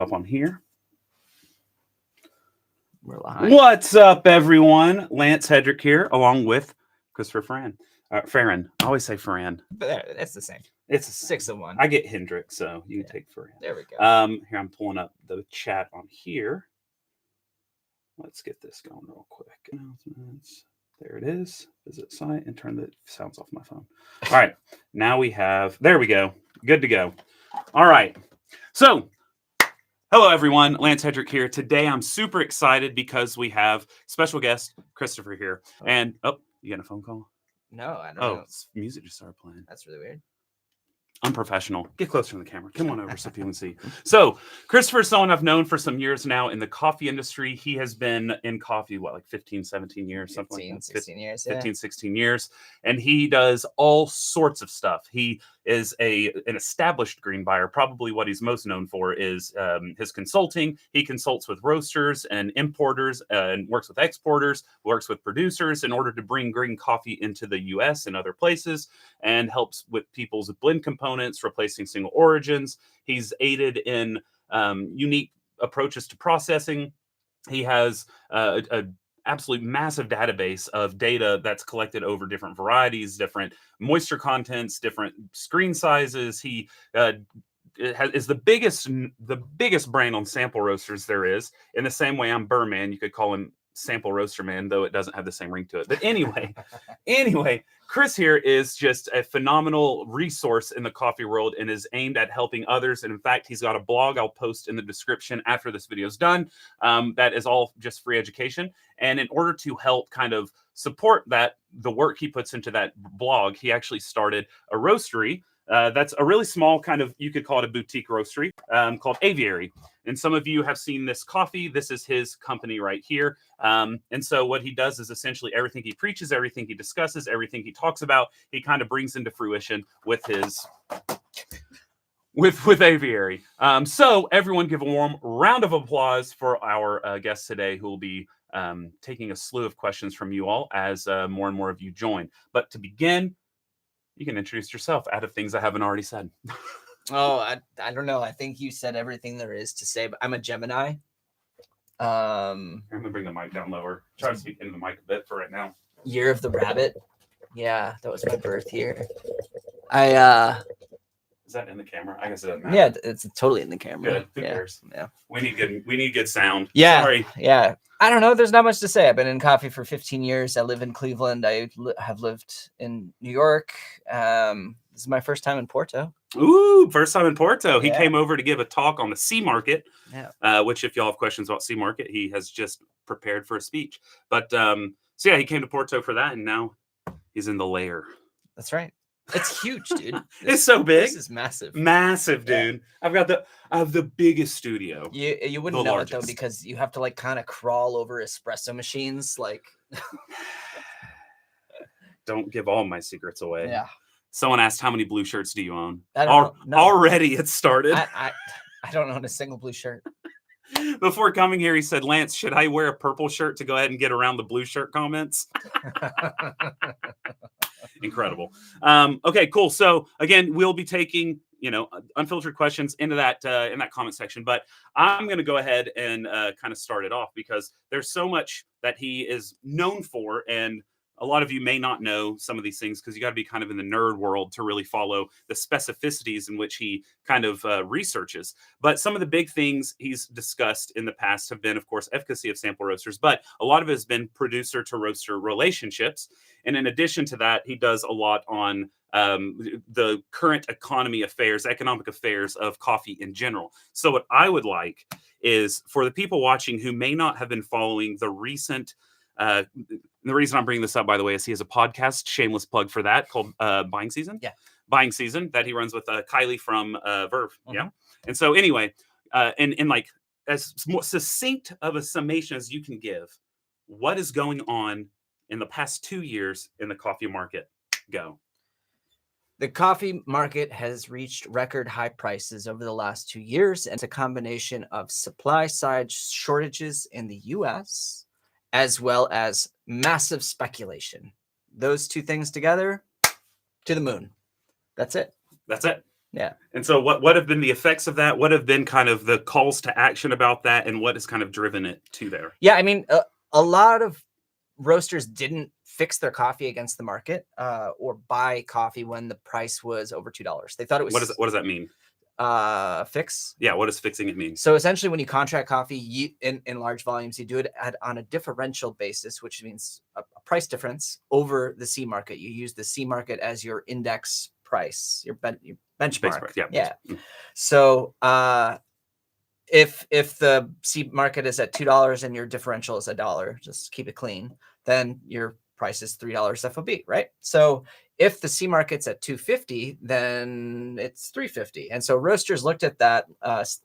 Up on here. We're live. What's up, everyone? Lance Hedrick here, along with Christopher Feran. Feran. I always say Feran. But that's the same. It's a 6 of 1. I get Hendrick, so you can take Feran. There we go. Here I'm pulling up the chat on here. Let's get this going real quick. Announcements. There it is. Visit site and turn the sounds off my phone. All right. Now we have. There we go. Good to go. All right. So. Hello, everyone. Lance Hedrick here. Today, I'm super excited because we have special guest Christopher here. And, you getting a phone call? No, I don't know. Music just started playing. That's really weird. Unprofessional. Get closer to the camera. Come on over so people can see. So, Christopher is someone I've known for some years now in the coffee industry. He has been in coffee, like 15, 17 years? 15, something like that. 16 years. 15, 16 years. And he does all sorts of stuff. He is an established green buyer. Probably what he's most known for is his consulting. He consults with roasters and importers and works with exporters, works with producers in order to bring green coffee into the U.S. and other places, and helps with people's blend components, replacing single origins. He's aided in unique approaches to processing. He has a absolute massive database of data that's collected over different varieties, different moisture contents, different screen sizes. He is the biggest brand on sample roasters there is. In the same way, I'm Burman. You could call him Sample Roaster Man, though it doesn't have the same ring to it. But anyway, Chris here is just a phenomenal resource in the coffee world and is aimed at helping others. And in fact, he's got a blog I'll post in the description after this video is done. That is all just free education. And in order to help kind of support the work he puts into that blog, he actually started a roastery. That's a really small kind of, you could call it a boutique roastery called Aviary. And some of you have seen this coffee. This is his company right here. And so what he does is essentially everything he preaches, everything he discusses, everything he talks about, he kind of brings into fruition with his with Aviary. So everyone give a warm round of applause for our guest today, who will be taking a slew of questions from you all as more and more of you join. But to begin, you can introduce yourself out of things I haven't already said. Oh, I don't know. I think you said everything there is to say, but I'm a Gemini. I'm going to bring the mic down lower. Try to speak into the mic a bit for right now. Year of the Rabbit. Yeah, that was my birth year. Is that in the camera? I guess it doesn't matter. Yeah, it's totally in the camera. Good. Who cares? Yeah. We need good sound. Yeah. Sorry. Yeah. I don't know. There's not much to say. I've been in coffee for 15 years. I live in Cleveland. I have lived in New York. This is my first time in Porto. Ooh, first time in Porto. Yeah. He came over to give a talk on the sea market, Yeah. which if y'all have questions about sea market, he has just prepared for a speech. But so yeah, he came to Porto for that, and now he's in the lair. That's right. It's huge, dude. It's so big. This is massive. Massive, dude. Yeah. I have the biggest studio. You wouldn't know it though, because you have to like kind of crawl over espresso machines. Like, don't give all my secrets away. Yeah. Someone asked, how many blue shirts do you own? I don't know. No. Already it started. I don't own a single blue shirt. Before coming here, he said, Lance, should I wear a purple shirt to go ahead and get around the blue shirt comments? Incredible. Okay, cool. So again, we'll be taking, unfiltered questions into that in that comment section, but I'm going to go ahead and kind of start it off because there's so much that he is known for, and a lot of you may not know some of these things because you got to be kind of in the nerd world to really follow the specificities in which he kind of researches. But some of the big things he's discussed in the past have been, of course, efficacy of sample roasters, but a lot of it has been producer to roaster relationships. And in addition to that, he does a lot on the current economic affairs of coffee in general. So what I would like is for the people watching who may not have been following the recent the reason I'm bringing this up, by the way, is he has a podcast, shameless plug for that, called Buying Season. Yeah. Buying Season, that he runs with Kylie from Verve. Mm-hmm. Yeah. And so anyway, in like as more succinct of a summation as you can give, what is going on in the past 2 years in the coffee market? Go. The coffee market has reached record high prices over the last 2 years, and it's a combination of supply side shortages in the US as well as massive speculation. Those two things together, to the moon. That's it. That's it. Yeah. And so what have been the effects of that? What have been kind of the calls to action about that? And what has kind of driven it to there? Yeah, I mean, a lot of roasters didn't fix their coffee against the market or buy coffee when the price was over $2. They thought it was What does that mean? Fix. Yeah, what does fixing it mean? So essentially, when you contract coffee in large volumes, you do it on a differential basis, which means a price difference over the C market. You use the C market as your index price, your benchmark. Price, yeah. Yeah. So if the C market is at $2 and your differential is $1, just keep it clean, then your price is $3 FOB, right? So if the C market's at $2.50, then it's $3.50. And so roasters looked at that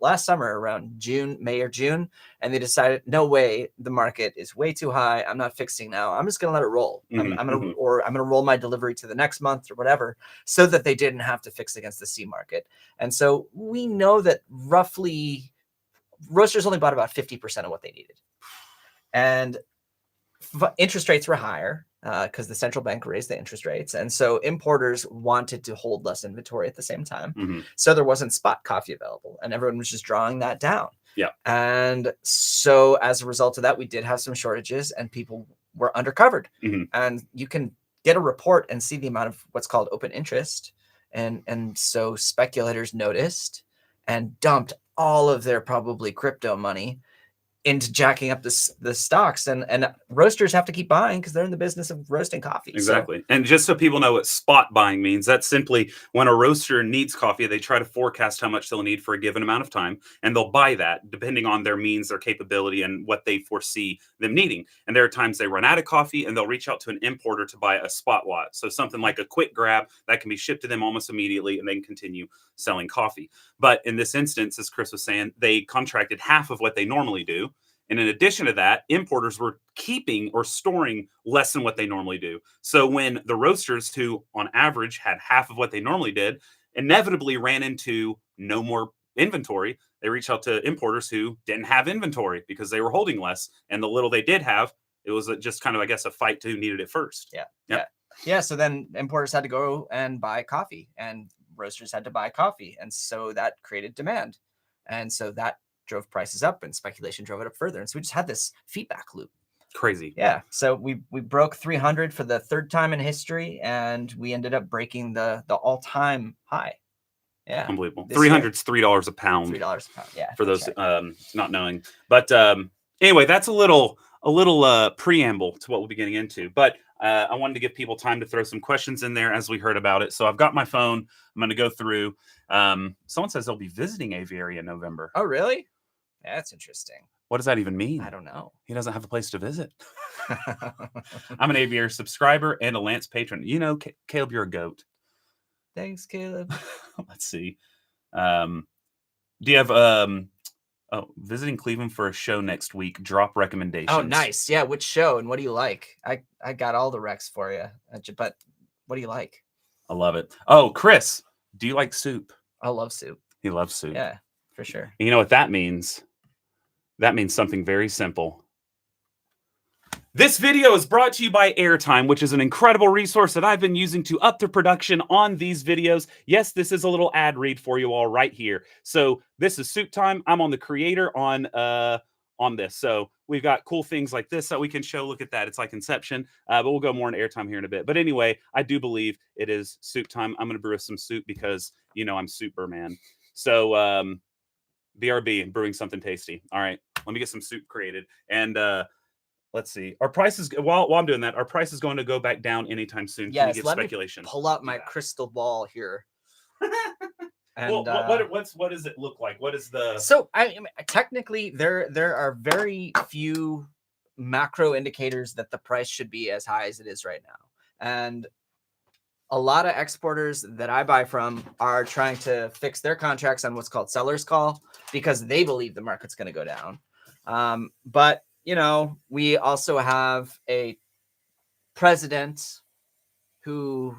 last summer around May or June, and they decided, no way, the market is way too high. I'm not fixing now. I'm just going to let it roll. I'm going to roll my delivery to the next month or whatever, so that they didn't have to fix against the C market. And so we know that roughly roasters only bought about 50% of what they needed. And interest rates were higher because the central bank raised the interest rates. And so importers wanted to hold less inventory at the same time. So there wasn't spot coffee available, and everyone was just drawing that down. Yeah. And so as a result of that, we did have some shortages and people were undercovered. And you can get a report and see the amount of what's called open interest. And so speculators noticed and dumped all of their probably crypto money into jacking up the stocks, and roasters have to keep buying because they're in the business of roasting coffee. Exactly. And just so people know what spot buying means, that's simply when a roaster needs coffee, they try to forecast how much they'll need for a given amount of time, and they'll buy that depending on their means, their capability, and what they foresee them needing. And there are times they run out of coffee and they'll reach out to an importer to buy a spot lot. So something like a quick grab that can be shipped to them almost immediately, and they can continue selling coffee. But in this instance, as Chris was saying, they contracted half of what they normally do. And in addition to that, importers were keeping or storing less than what they normally do. So when the roasters, who on average had half of what they normally did, inevitably ran into no more inventory, they reached out to importers who didn't have inventory because they were holding less. And the little they did have, it was just kind of, I guess, a fight to who needed it first. Yeah. So then importers had to go and buy coffee, and roasters had to buy coffee. And so that created demand. And so that drove prices up, and speculation drove it up further. And so we just had this feedback loop. Crazy. Yeah. So we broke 300 for the third time in history, and we ended up breaking the all-time high. Yeah. Unbelievable. 300's $3 a pound. $3 a pound. Yeah. For those not knowing. But anyway, that's a little preamble to what we'll be getting into. But I wanted to give people time to throw some questions in there as we heard about it. So I've got my phone. I'm going to go through. Someone says they'll be visiting Aviary in November. Oh, really? That's interesting. What does that even mean? I don't know. He doesn't have a place to visit. I'm an Aviary subscriber and a Lance patron. You know, Caleb, you're a goat. Thanks, Caleb. Let's see. Do you have visiting Cleveland for a show next week? Drop recommendations. Oh, nice. Yeah, which show and what do you like? I got all the recs for you. But what do you like? I love it. Oh, Chris, do you like soup? I love soup. He loves soup. Yeah, for sure. And you know what that means? That means something very simple. This video is brought to you by Airtime, which is an incredible resource that I've been using to up the production on these videos. Yes, this is a little ad read for you all right here. So this is Soup Time. I'm on the creator on this. So we've got cool things like this that we can show. Look at that. It's like Inception, but we'll go more into Airtime here in a bit. But anyway, I do believe it is Soup Time. I'm going to brew us some soup because, you know, I'm Superman. So BRB, brewing something tasty. All right, let me get some soup created. And let's see. Our price is, while I'm doing that, our price is going to go back down anytime soon. Yes, Can you let give speculation? me pull up my crystal ball here. And, what does it look like? What is the... So I mean, technically there are very few macro indicators that the price should be as high as it is right now. And a lot of exporters that I buy from are trying to fix their contracts on what's called seller's call because they believe the market's going to go down. But you know, we also have a president who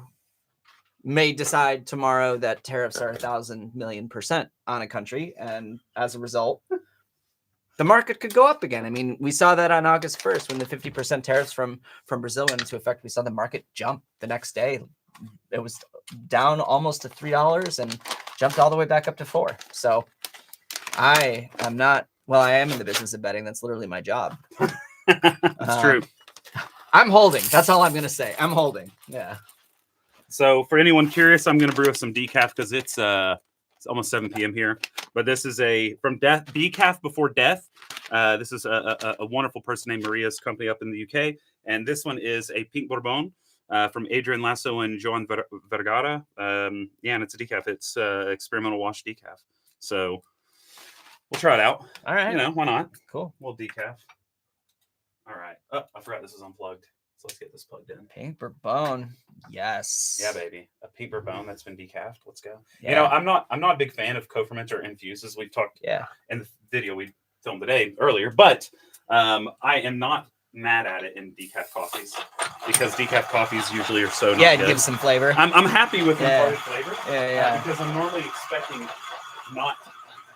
may decide tomorrow that tariffs are 1,000 million% on a country. And as a result, the market could go up again. I mean, we saw that on August 1st when the 50% tariffs from Brazil went into effect. We saw the market jump the next day. It was down almost to $3. And jumped all the way back up to 4. So I am not, well, I am in the business of betting. That's literally my job. That's true. I'm holding. That's all I'm going to say. I'm holding. Yeah. So for anyone curious, I'm going to brew us some decaf because it's almost 7 p.m. here. But this is from Decaf Before Death. This is a wonderful person named Maria's company up in the UK. And this one is a pink Bourbon from Adrian Lasso and Joan Vergara. And it's a decaf. It's experimental wash decaf. So we'll try it out. All right. Why not? Cool. We'll decaf. All right. Oh, I forgot this is unplugged. So let's get this plugged in. Pink Bourbon. Yes. Yeah, baby. A pink Bourbon that's been decafed. Let's go. Yeah. I'm not a big fan of co-ferment or infuses. We've talked in the video we filmed today earlier, but I am not mad at it in decaf coffees because decaf coffees usually are so it gives some flavor. I'm happy with imparted flavor. Because I'm normally expecting not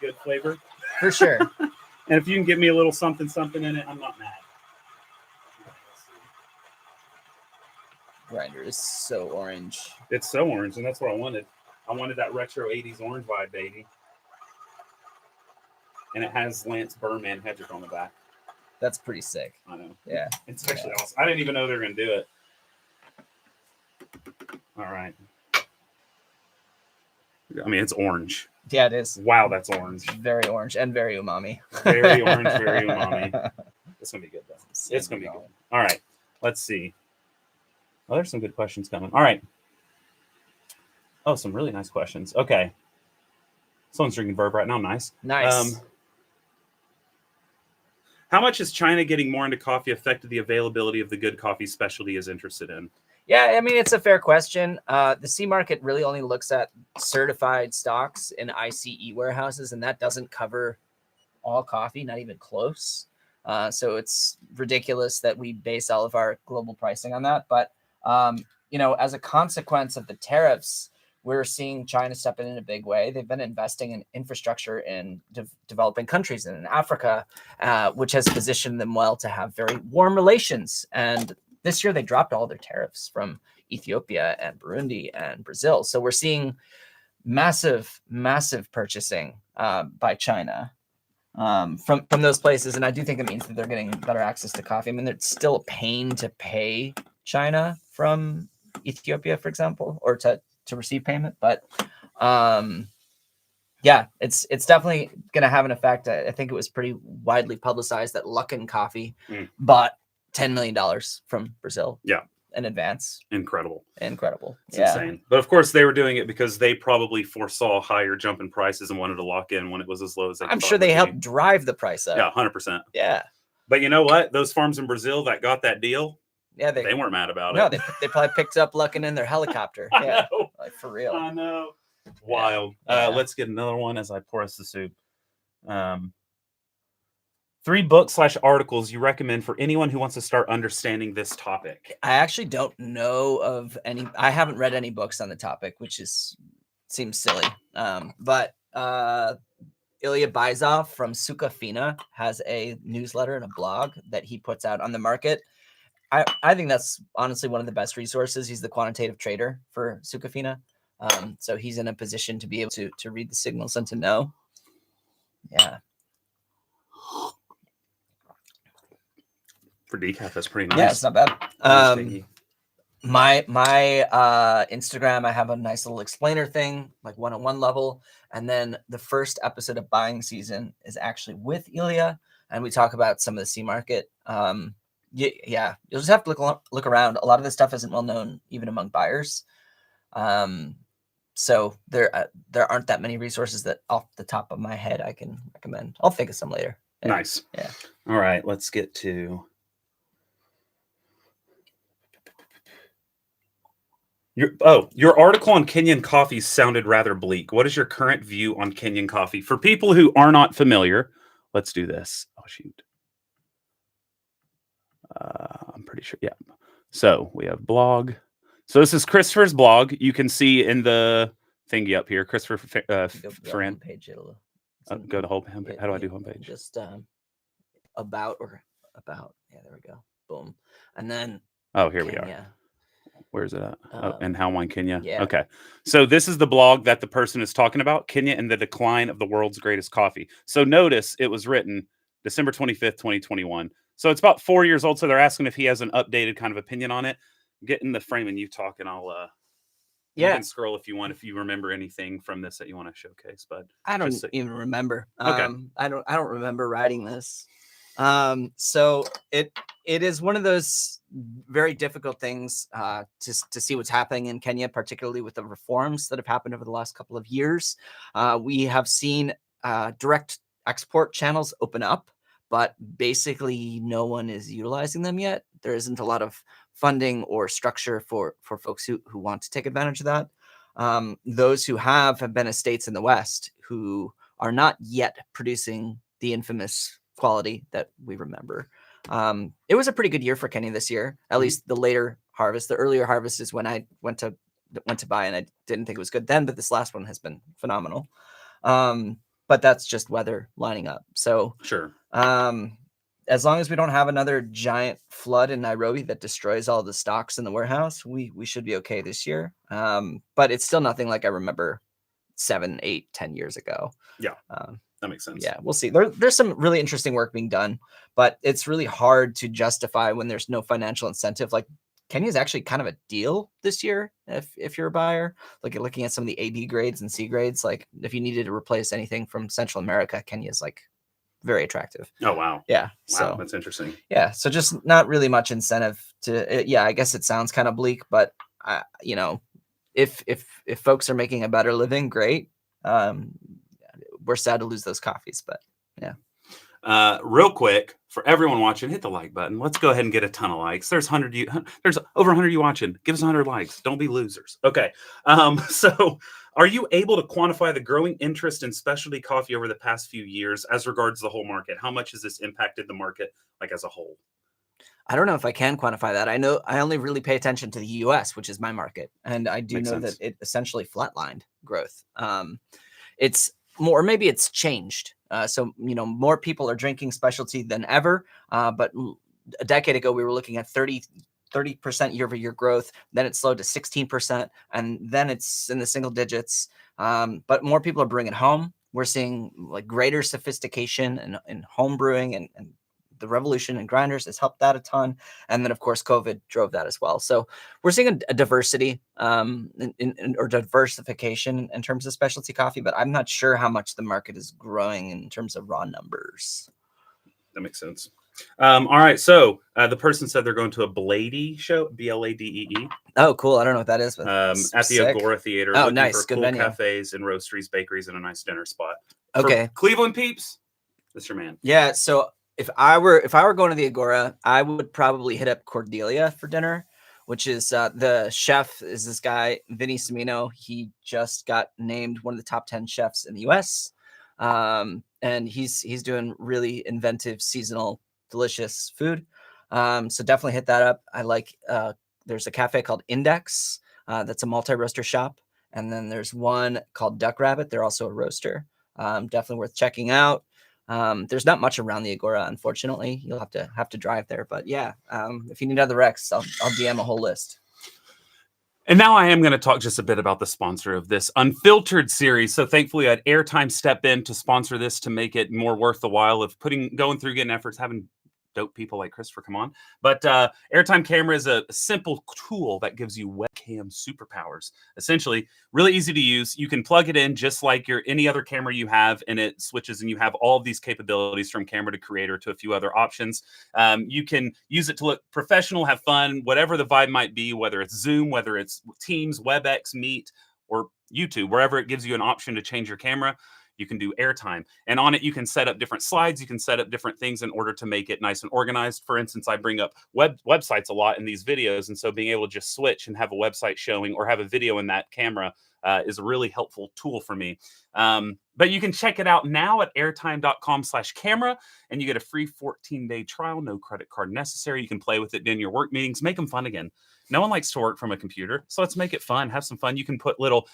good flavor. For sure. And if you can give me a little something in it, I'm not mad. Grinder is so orange. It's so orange, and that's what I wanted. I wanted that retro 80s orange vibe, baby. And it has Lance Berman Hedrick on the back. That's pretty sick. I know. Yeah. It's actually awesome. I didn't even know they were going to do it. All right. I mean, it's orange. Yeah, it is. Wow, that's orange. Very orange and very umami. Very orange, very umami. It's going to be good, though. It's going to be good. All right. Let's see. Oh, there's some good questions coming. All right. Oh, some really nice questions. Okay. Someone's drinking Verb right now. Nice. Nice. How much is China getting more into coffee affected the availability of the good coffee specialty is interested in? Yeah, I mean, it's a fair question. The C market really only looks at certified stocks in ICE warehouses, and that doesn't cover all coffee, not even close. So it's ridiculous that we base all of our global pricing on that. But, as a consequence of the tariffs, we're seeing China step in a big way. They've been investing in infrastructure in developing countries and in Africa, which has positioned them well to have very warm relations. And this year they dropped all their tariffs from Ethiopia and Burundi and Brazil. So we're seeing massive, massive purchasing by China from those places. And I do think it means that they're getting better access to coffee. I mean, it's still a pain to pay China from Ethiopia, for example, or to receive payment. But it's definitely going to have an effect. I think it was pretty widely publicized that Luckin Coffee bought $10 million from Brazil. Yeah. In advance. Incredible. It's insane. But of course they were doing it because they probably foresaw higher jump in prices and wanted to lock in when it was as low as they I'm sure they helped drive the price up. Yeah, 100%. Yeah. But you know what? Those farms in Brazil that got that deal, they weren't mad about it. No, they probably picked up Luckin in their helicopter. Yeah. Like for real. I know. Wild. Yeah. Let's get another one as I pour us the soup. 3 books/articles you recommend for anyone who wants to start understanding this topic. I actually don't know of any. I haven't read any books on the topic, which seems silly. But Ilya Baizov from Suka Fina has a newsletter and a blog that he puts out on the market. I think that's honestly one of the best resources. He's the quantitative trader for Suka Fina. So he's in a position to be able to read the signals and to know. Yeah. For decaf, that's pretty nice. Yeah, it's not bad. My Instagram, I have a nice little explainer thing, like 101 level. And then the first episode of Buying Season is actually with Ilya, and we talk about some of the C market. Yeah, you'll just have to look around. A lot of this stuff isn't well known even among buyers. So there aren't that many resources that off the top of my head I can recommend. I'll think of some later. Yeah. Nice. Yeah. All right, let's get to your article on Kenyan coffee sounded rather bleak. What is your current view on Kenyan coffee? For people who are not familiar, let's do this. Oh, shoot. I'm pretty sure. Yeah. So we have blog. So this is Christopher's blog. You can see in the thingy up here, Christopher Feran. Page, go to home page. How do I do homepage? Just about. Yeah, there we go. Boom. And then. Oh, here we are. Yeah. Where is it at? In How Wine, Kenya? Yeah. Okay. So this is the blog that the person is talking about, Kenya and the Decline of the World's Greatest Coffee. So notice it was written December 25th, 2021. So it's about 4 years old. So they're asking if he has an updated kind of opinion on it. Get in the frame and you talk, and I'll you Yeah. can scroll if you want, if you remember anything from this that you want to showcase. But I don't just even remember. Okay. I don't remember writing this. So it is one of those very difficult things to see what's happening in Kenya, particularly with the reforms that have happened over the last couple of years. We have seen direct export channels open up, but basically no one is utilizing them yet. There isn't a lot of funding or structure for folks who want to take advantage of that. Those who have been estates in the West who are not yet producing the infamous quality that we remember. It was a pretty good year for Kenya this year, at least the later harvest. The earlier harvest is when I went to buy, and I didn't think it was good then, but this last one has been phenomenal. But that's just weather lining up. So Sure. As long as we don't have another giant flood in Nairobi that destroys all the stocks in the warehouse, we should be okay this year. But it's still nothing like I remember 7, 8, 10 years ago. Yeah. That makes sense. Yeah, we'll see. There's some really interesting work being done, but it's really hard to justify when there's no financial incentive. Like Kenya is actually kind of a deal this year if you're a buyer. Like looking at some of the AB grades and C grades, like if you needed to replace anything from Central America, Kenya is like very attractive. Oh, wow. Yeah. Wow, So that's interesting. yeah, so just not really much incentive to. Yeah, I guess it sounds kind of bleak, but you know, if folks are making a better living, great. We're sad to lose those coffees, but yeah. Real quick, for everyone watching, hit the like button. Let's go ahead and get a ton of likes. There's there's over 100 you watching. Give us 100 likes. Don't be losers. Okay. So are you able to quantify the growing interest in specialty coffee over the past few years as regards the whole market? How much has this impacted the market like as a whole? I don't know if I can quantify that. I know I only really pay attention to the US, which is my market. And I do Makes know sense. that it essentially flatlined growth. It's more, or maybe it's changed. So, you know, more people are drinking specialty than ever. But a decade ago, we were looking at 30% year-over-year growth. Then it slowed to 16%. And then it's in the single digits. But more people are bringing it home. We're seeing like greater sophistication in home brewing, and the revolution in grinders has helped that a ton. And then, of course, COVID drove that as well. So we're seeing a diversity or diversification in terms of specialty coffee, but I'm not sure how much the market is growing in terms of raw numbers. That makes sense. All right. So the person said they're going to a Bladee show, Bladee. Oh, cool. I don't know what that is. But at the sick. Agora Theater. Oh, looking nice. for Good cool venue. cafes and roasteries, bakeries, and a nice dinner spot. Okay. For Cleveland peeps, that's your man. Yeah. So if I were going to the Agora, I would probably hit up Cordelia for dinner, which is the chef is this guy, Vinny Cimino. He just got named one of the top 10 chefs in the US. And he's doing really inventive, seasonal, delicious food. So definitely hit that up. I like, there's a cafe called Index. That's a multi-roaster shop. And then there's one called Duck Rabbit. They're also a roaster. Definitely worth checking out. There's not much around the Agora, unfortunately. You'll have to drive there. But yeah, if you need other recs, I'll DM a whole list. And now I am going to talk just a bit about the sponsor of this Unfiltered series. So thankfully, I had Airtime step in to sponsor this to make it more worth the while of going through, getting efforts, having dope people like Christopher come on. But Airtime camera is a simple tool that gives you webcam superpowers. Essentially, really easy to use. You can plug it in just like any other camera you have, and it switches, and you have all of these capabilities from camera to creator to a few other options. You can use it to look professional, have fun, whatever the vibe might be, whether it's Zoom, whether it's Teams, WebEx, Meet, or YouTube, wherever it gives you an option to change your camera. You can do Airtime. And on it, you can set up different slides. You can set up different things in order to make it nice and organized. For instance, I bring up websites a lot in these videos. And so being able to just switch and have a website showing or have a video in that camera is a really helpful tool for me. But you can check it out now at airtime.com/camera, and you get a free 14-day trial, no credit card necessary. You can play with it in your work meetings, make them fun again. No one likes to work from a computer, so let's make it fun. Have some fun. You can put little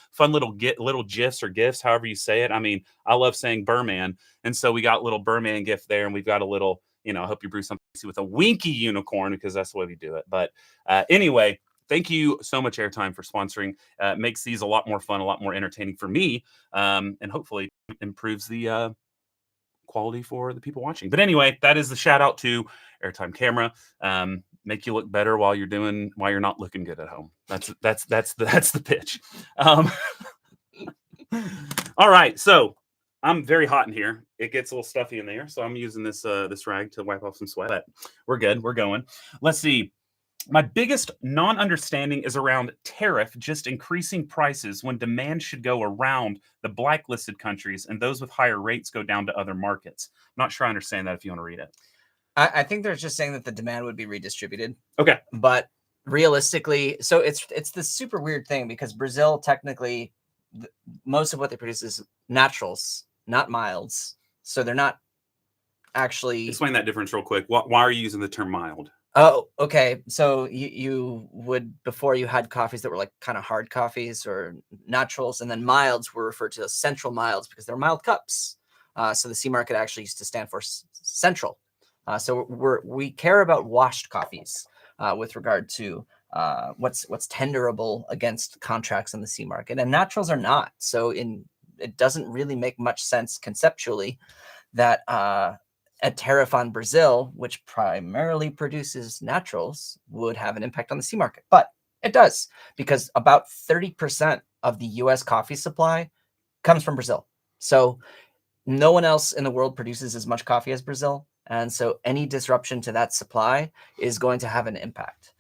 GIFs or GIFs, however you say it. I mean, I love saying Burman, and so we got little Burman GIF there, and we've got a little, I hope you brew something with a winky unicorn because that's the way we do it. But anyway, thank you so much, Airtime, for sponsoring. It makes these a lot more fun, a lot more entertaining for me, and hopefully improves the quality for the people watching. But anyway, that is the shout out to Airtime Camera. Make you look better while you're not looking good at home. That's the pitch. All right, so I'm very hot in here. It gets a little stuffy in there, so I'm using this rag to wipe off some sweat. But we're good. We're going. Let's see. My biggest non-understanding is around tariff just increasing prices when demand should go around the blacklisted countries and those with higher rates go down to other markets. I'm not sure I understand that if you want to read it. I think they're just saying that the demand would be redistributed. Okay. But realistically, so it's this super weird thing because Brazil technically, most of what they produce is naturals, not milds. So they're not actually... Explain that difference real quick. Why are you using the term mild? Oh, okay. So you would, before you had coffees that were like kind of hard coffees or naturals, and then milds were referred to as central milds because they're mild cups. So the C market actually used to stand for central. So we care about washed coffees with regard to what's tenderable against contracts in the C market, and naturals are not. So it doesn't really make much sense conceptually that a tariff on Brazil, which primarily produces naturals, would have an impact on the C market. But it does, because about 30% of the US coffee supply comes from Brazil. So no one else in the world produces as much coffee as Brazil. And so any disruption to that supply is going to have an impact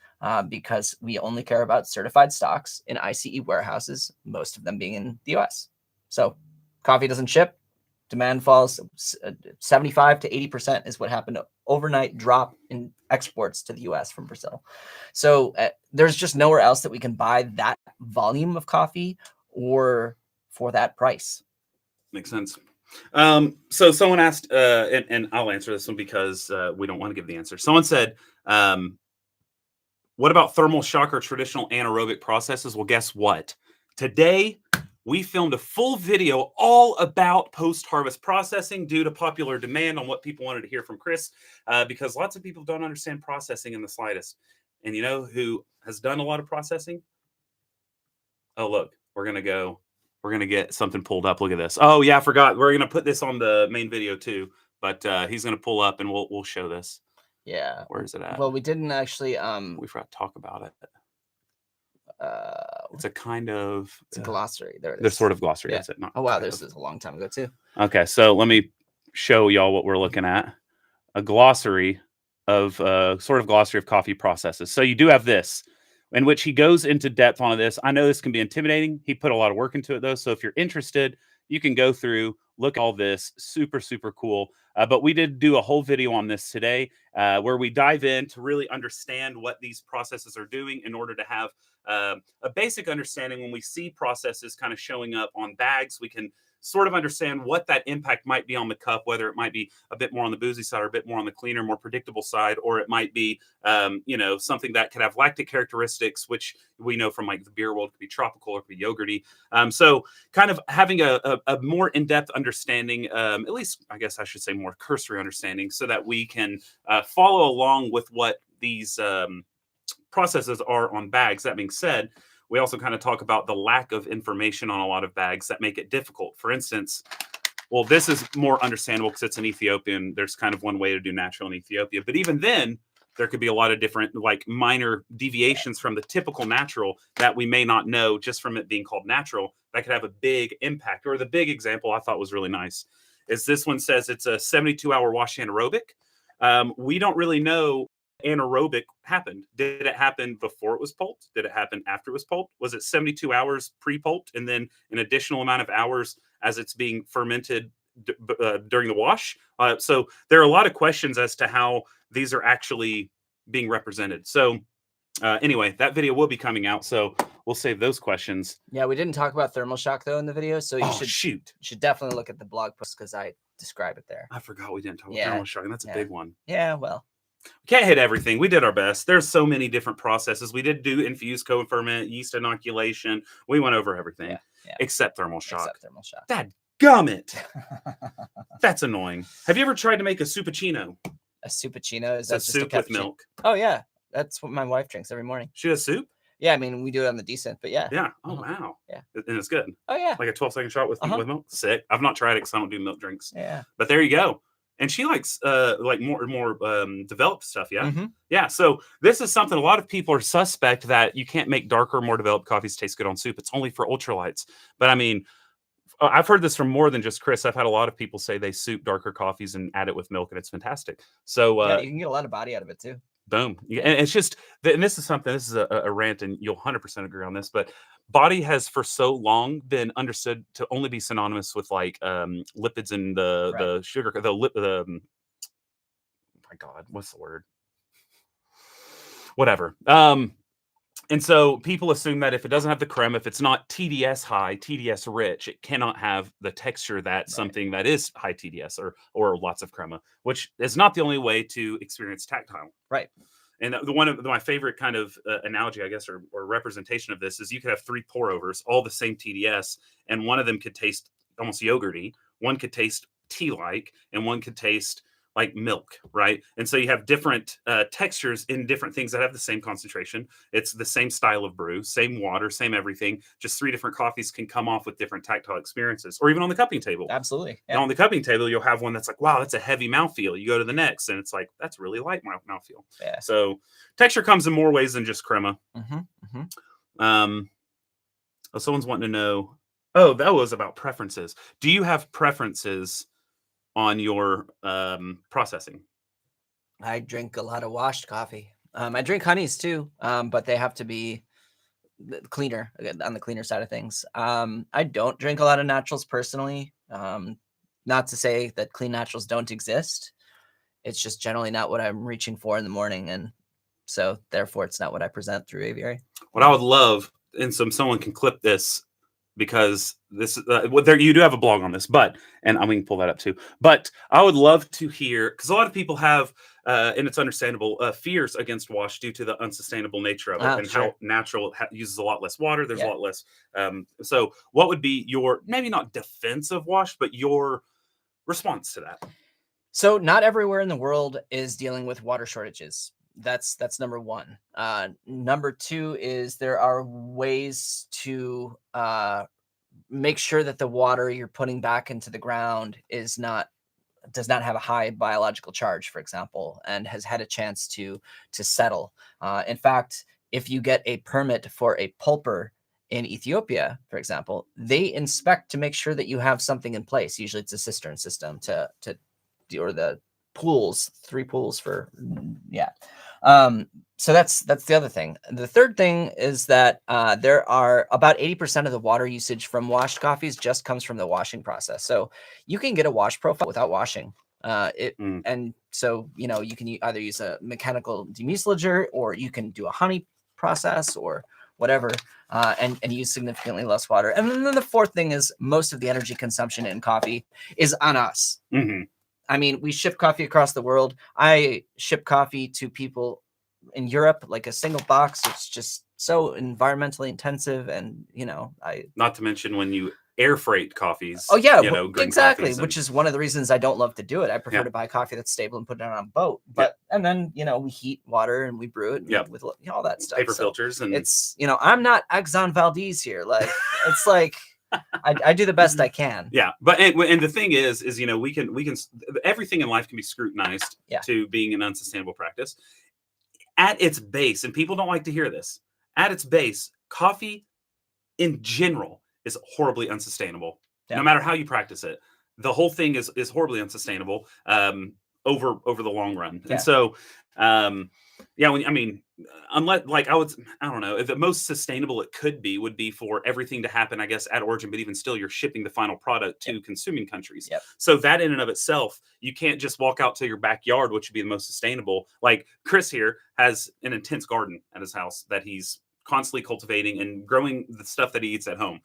because we only care about certified stocks in ICE warehouses, most of them being in the US. So coffee doesn't ship. Demand falls 75 to 80% is what happened. Overnight drop in exports to the US from Brazil. So there's just nowhere else that we can buy that volume of coffee or for that price. Makes sense. So someone asked, and I'll answer this one because we don't want to give the answer. Someone said, what about thermal shock or traditional anaerobic processes? Well, guess what? Today, we filmed a full video all about post-harvest processing due to popular demand on what people wanted to hear from Chris, because lots of people don't understand processing in the slightest. And you know who has done a lot of processing? Oh, look, we're going to get something pulled up. Look at this. Oh, yeah, I forgot. We're going to put this on the main video too, but he's going to pull up and we'll show this. Yeah. Where is it at? Well, we didn't actually... we forgot to talk about it. It's a kind of... It's a glossary. There it is. The sort of glossary. Yeah. That's it. Not oh, wow. This is a long time ago, too. Okay, so let me show y'all what we're looking at. A glossary of... sort of glossary of coffee processes. So you do have this, in which he goes into depth on this. I know this can be intimidating. He put a lot of work into it, though. So if you're interested, you can go through, look at all this. Super, super cool. But we did do a whole video on this today where we dive in to really understand what these processes are doing in order to have a basic understanding. When we see processes kind of showing up on bags, we can sort of understand what that impact might be on the cup, whether it might be a bit more on the boozy side or a bit more on the cleaner, more predictable side, or it might be, something that could have lactic characteristics, which we know from like the beer world could be tropical or could be yogurty. So kind of having a more in-depth understanding, at least I guess I should say more cursory understanding, so that we can follow along with what these processes are on bags. That being said, we also kind of talk about the lack of information on a lot of bags that make it difficult. For instance, well, this is more understandable because it's an Ethiopian. There's kind of one way to do natural in Ethiopia. But even then, there could be a lot of different, like minor deviations from the typical natural that we may not know just from it being called natural that could have a big impact. Or the big example I thought was really nice is this one says it's a 72-hour wash anaerobic. We don't really know anaerobic happened. Did it happen before it was pulped? Did it happen after it was pulped? Was it 72 hours pre-pulped and then an additional amount of hours as it's being fermented during the wash? So there are a lot of questions as to how these are actually being represented. So anyway, that video will be coming out, so we'll save those questions. Yeah, we didn't talk about thermal shock though in the video, so you should definitely look at the blog post because I describe it there. I forgot we didn't talk about thermal shock, and that's a big one. Yeah, well, we can't hit everything. We did our best. There's so many different processes. We did do infused co-ferment, yeast inoculation. We went over everything except thermal shock. That gummit. That's annoying. Have you ever tried to make a souppuccino? A souppuccino? Is that just soup with milk? Oh yeah, that's what my wife drinks every morning. She does soup? Yeah, I mean, we do it on the decent, but yeah. Yeah. Oh wow. Yeah. And it's good. Oh yeah. Like a 12-second shot with Uh-huh. milk. Sick. I've not tried it because I don't do milk drinks. Yeah. But there you go. And she likes like more developed stuff. Yeah. Mm-hmm. Yeah. So this is something a lot of people are suspect that you can't make darker, more developed coffees taste good on soup. It's only for ultralights. But I mean, I've heard this from more than just Chris. I've had a lot of people say they soup darker coffees and add it with milk, and it's fantastic. So Yeah, you can get a lot of body out of it too. boom. And it's just, and this is something, this is a rant, and you'll 100% agree on this, but body has for so long been understood to only be synonymous with like lipids and the sugar, oh my God, what's the word? Whatever. And so people assume that if it doesn't have the creme, if it's not TDS high, TDS rich, it cannot have the texture that something that is high TDS or lots of crema, which is not the only way to experience tactile. Right. And the one of my favorite kind of analogy, I guess, or representation of this is you could have 3 pour overs, all the same TDS, and one of them could taste almost yogurty, one could taste tea-like, and one could taste like milk, right? And so you have different textures in different things that have the same concentration. It's the same style of brew, same water, same everything. Just 3 different coffees can come off with different tactile experiences, or even on the cupping table. Absolutely. Yeah. And on the cupping table, you'll have one that's like, wow, that's a heavy mouthfeel. You go to the next, and it's like, that's really light mouthfeel. Yeah. So texture comes in more ways than just crema. Mm-hmm. Mm-hmm. Someone's wanting to know. Oh, that was about preferences. Do you have preferences on your processing? I drink a lot of washed coffee. I drink honeys too, but they have to be cleaner, on the cleaner side of things. I don't drink a lot of naturals personally. Not to say that clean naturals don't exist. It's just generally not what I'm reaching for in the morning, and so therefore it's not what I present through Aviary. What I would love, and someone can clip this, because this there you do have a blog on this, but and we can pull that up too. But I would love to hear, because a lot of people have, and it's understandable, fears against wash due to the unsustainable nature of it, and sure. how natural it uses a lot less water. There's a lot less. So, what would be your, maybe not defense of wash, but your response to that? So not everywhere in the world is dealing with water shortages. That's number one. Number two is there are ways to make sure that the water you're putting back into the ground does not have a high biological charge, for example, and has had a chance to settle. In fact, if you get a permit for a pulper in Ethiopia, for example, they inspect to make sure that you have something in place. Usually it's a cistern system or the pools, 3 pools for, yeah. So that's the other thing. The third thing is that there are about 80% of the water usage from washed coffees just comes from the washing process. So you can get a wash profile without washing. And so, you can either use a mechanical demucilager, or you can do a honey process or whatever, and use significantly less water. And then the fourth thing is most of the energy consumption in coffee is on us. Mm-hmm. I mean, we ship coffee across the world. I ship coffee to people in Europe, like a single box. It's just so environmentally intensive. And, not to mention when you air freight coffees. Oh yeah, exactly. Which is one of the reasons I don't love to do it. I prefer to buy coffee that's stable and put it on a boat. But, and then, we heat water and we brew it with all that stuff. Paper filters. And it's, I'm not Exxon Valdez here. Like, it's like, I do the best I can. Yeah, but and the thing is we can everything in life can be scrutinized to being an unsustainable practice. At its base, and people don't like to hear this, at its base, coffee in general is horribly unsustainable. No matter how you practice it, the whole thing is horribly unsustainable over the long run. And so unless, like, I don't know, if the most sustainable it could be would be for everything to happen, I guess, at origin, but even still, you're shipping the final product to consuming countries. So that in and of itself, you can't just walk out to your backyard, which would be the most sustainable. Like Chris here has an intense garden at his house that he's constantly cultivating and growing the stuff that he eats at home.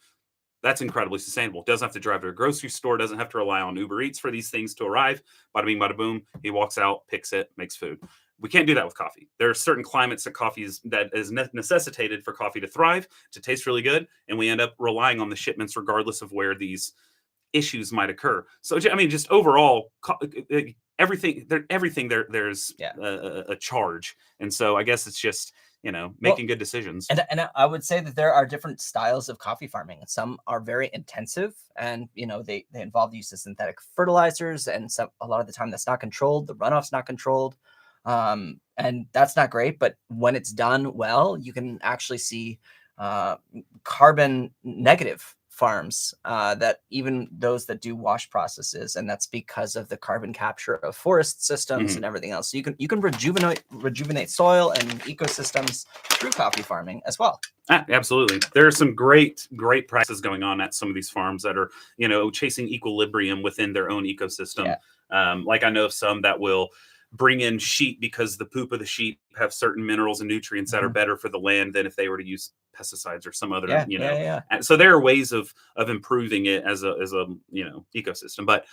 That's incredibly sustainable. Doesn't have to drive to a grocery store. Doesn't have to rely on Uber Eats for these things to arrive. Bada bing, bada boom. He walks out, picks it, makes food. We can't do that with coffee. There are certain climates that is necessitated for coffee to thrive, to taste really good, and we end up relying on the shipments regardless of where these issues might occur. So, just overall, everything there's a charge, and so I guess it's just making good decisions. And I would say that there are different styles of coffee farming. Some are very intensive, and they involve the use of synthetic fertilizers, and a lot of the time that's not controlled. The runoff's not controlled, and that's not great. But when it's done well, you can actually see carbon negative farms, that even those that do wash processes, and that's because of the carbon capture of forest systems and everything else. So you can rejuvenate soil and ecosystems through coffee farming as well. Absolutely. There are some great practices going on at some of these farms that are, chasing equilibrium within their own ecosystem. Like I know of some that will bring in sheep because the poop of the sheep have certain minerals and nutrients that are better for the land than if they were to use pesticides or some other, And so there are ways of improving it as a ecosystem. But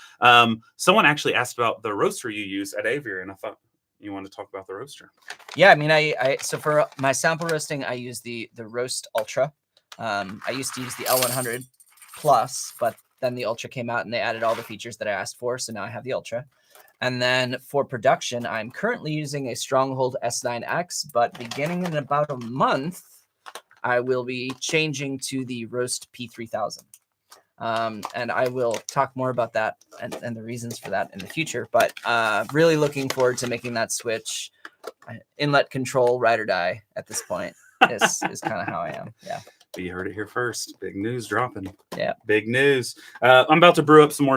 someone actually asked about the roaster you use at Aviary, and I thought you wanted to talk about the roaster. Yeah, I mean, so for my sample roasting, I use the Roast Ultra. I used to use the L100 Plus, but then the Ultra came out and they added all the features that I asked for, so now I have the Ultra. And then for production, I'm currently using a Stronghold S9X, but beginning in about a month, I will be changing to the Roast P3000. And I will talk more about that and the reasons for that in the future. But really looking forward to making that switch. Inlet control, ride or die at this point is kind of how I am. Yeah. But you heard it here first. Big news dropping. Yeah. Big news. I'm about to brew up some more,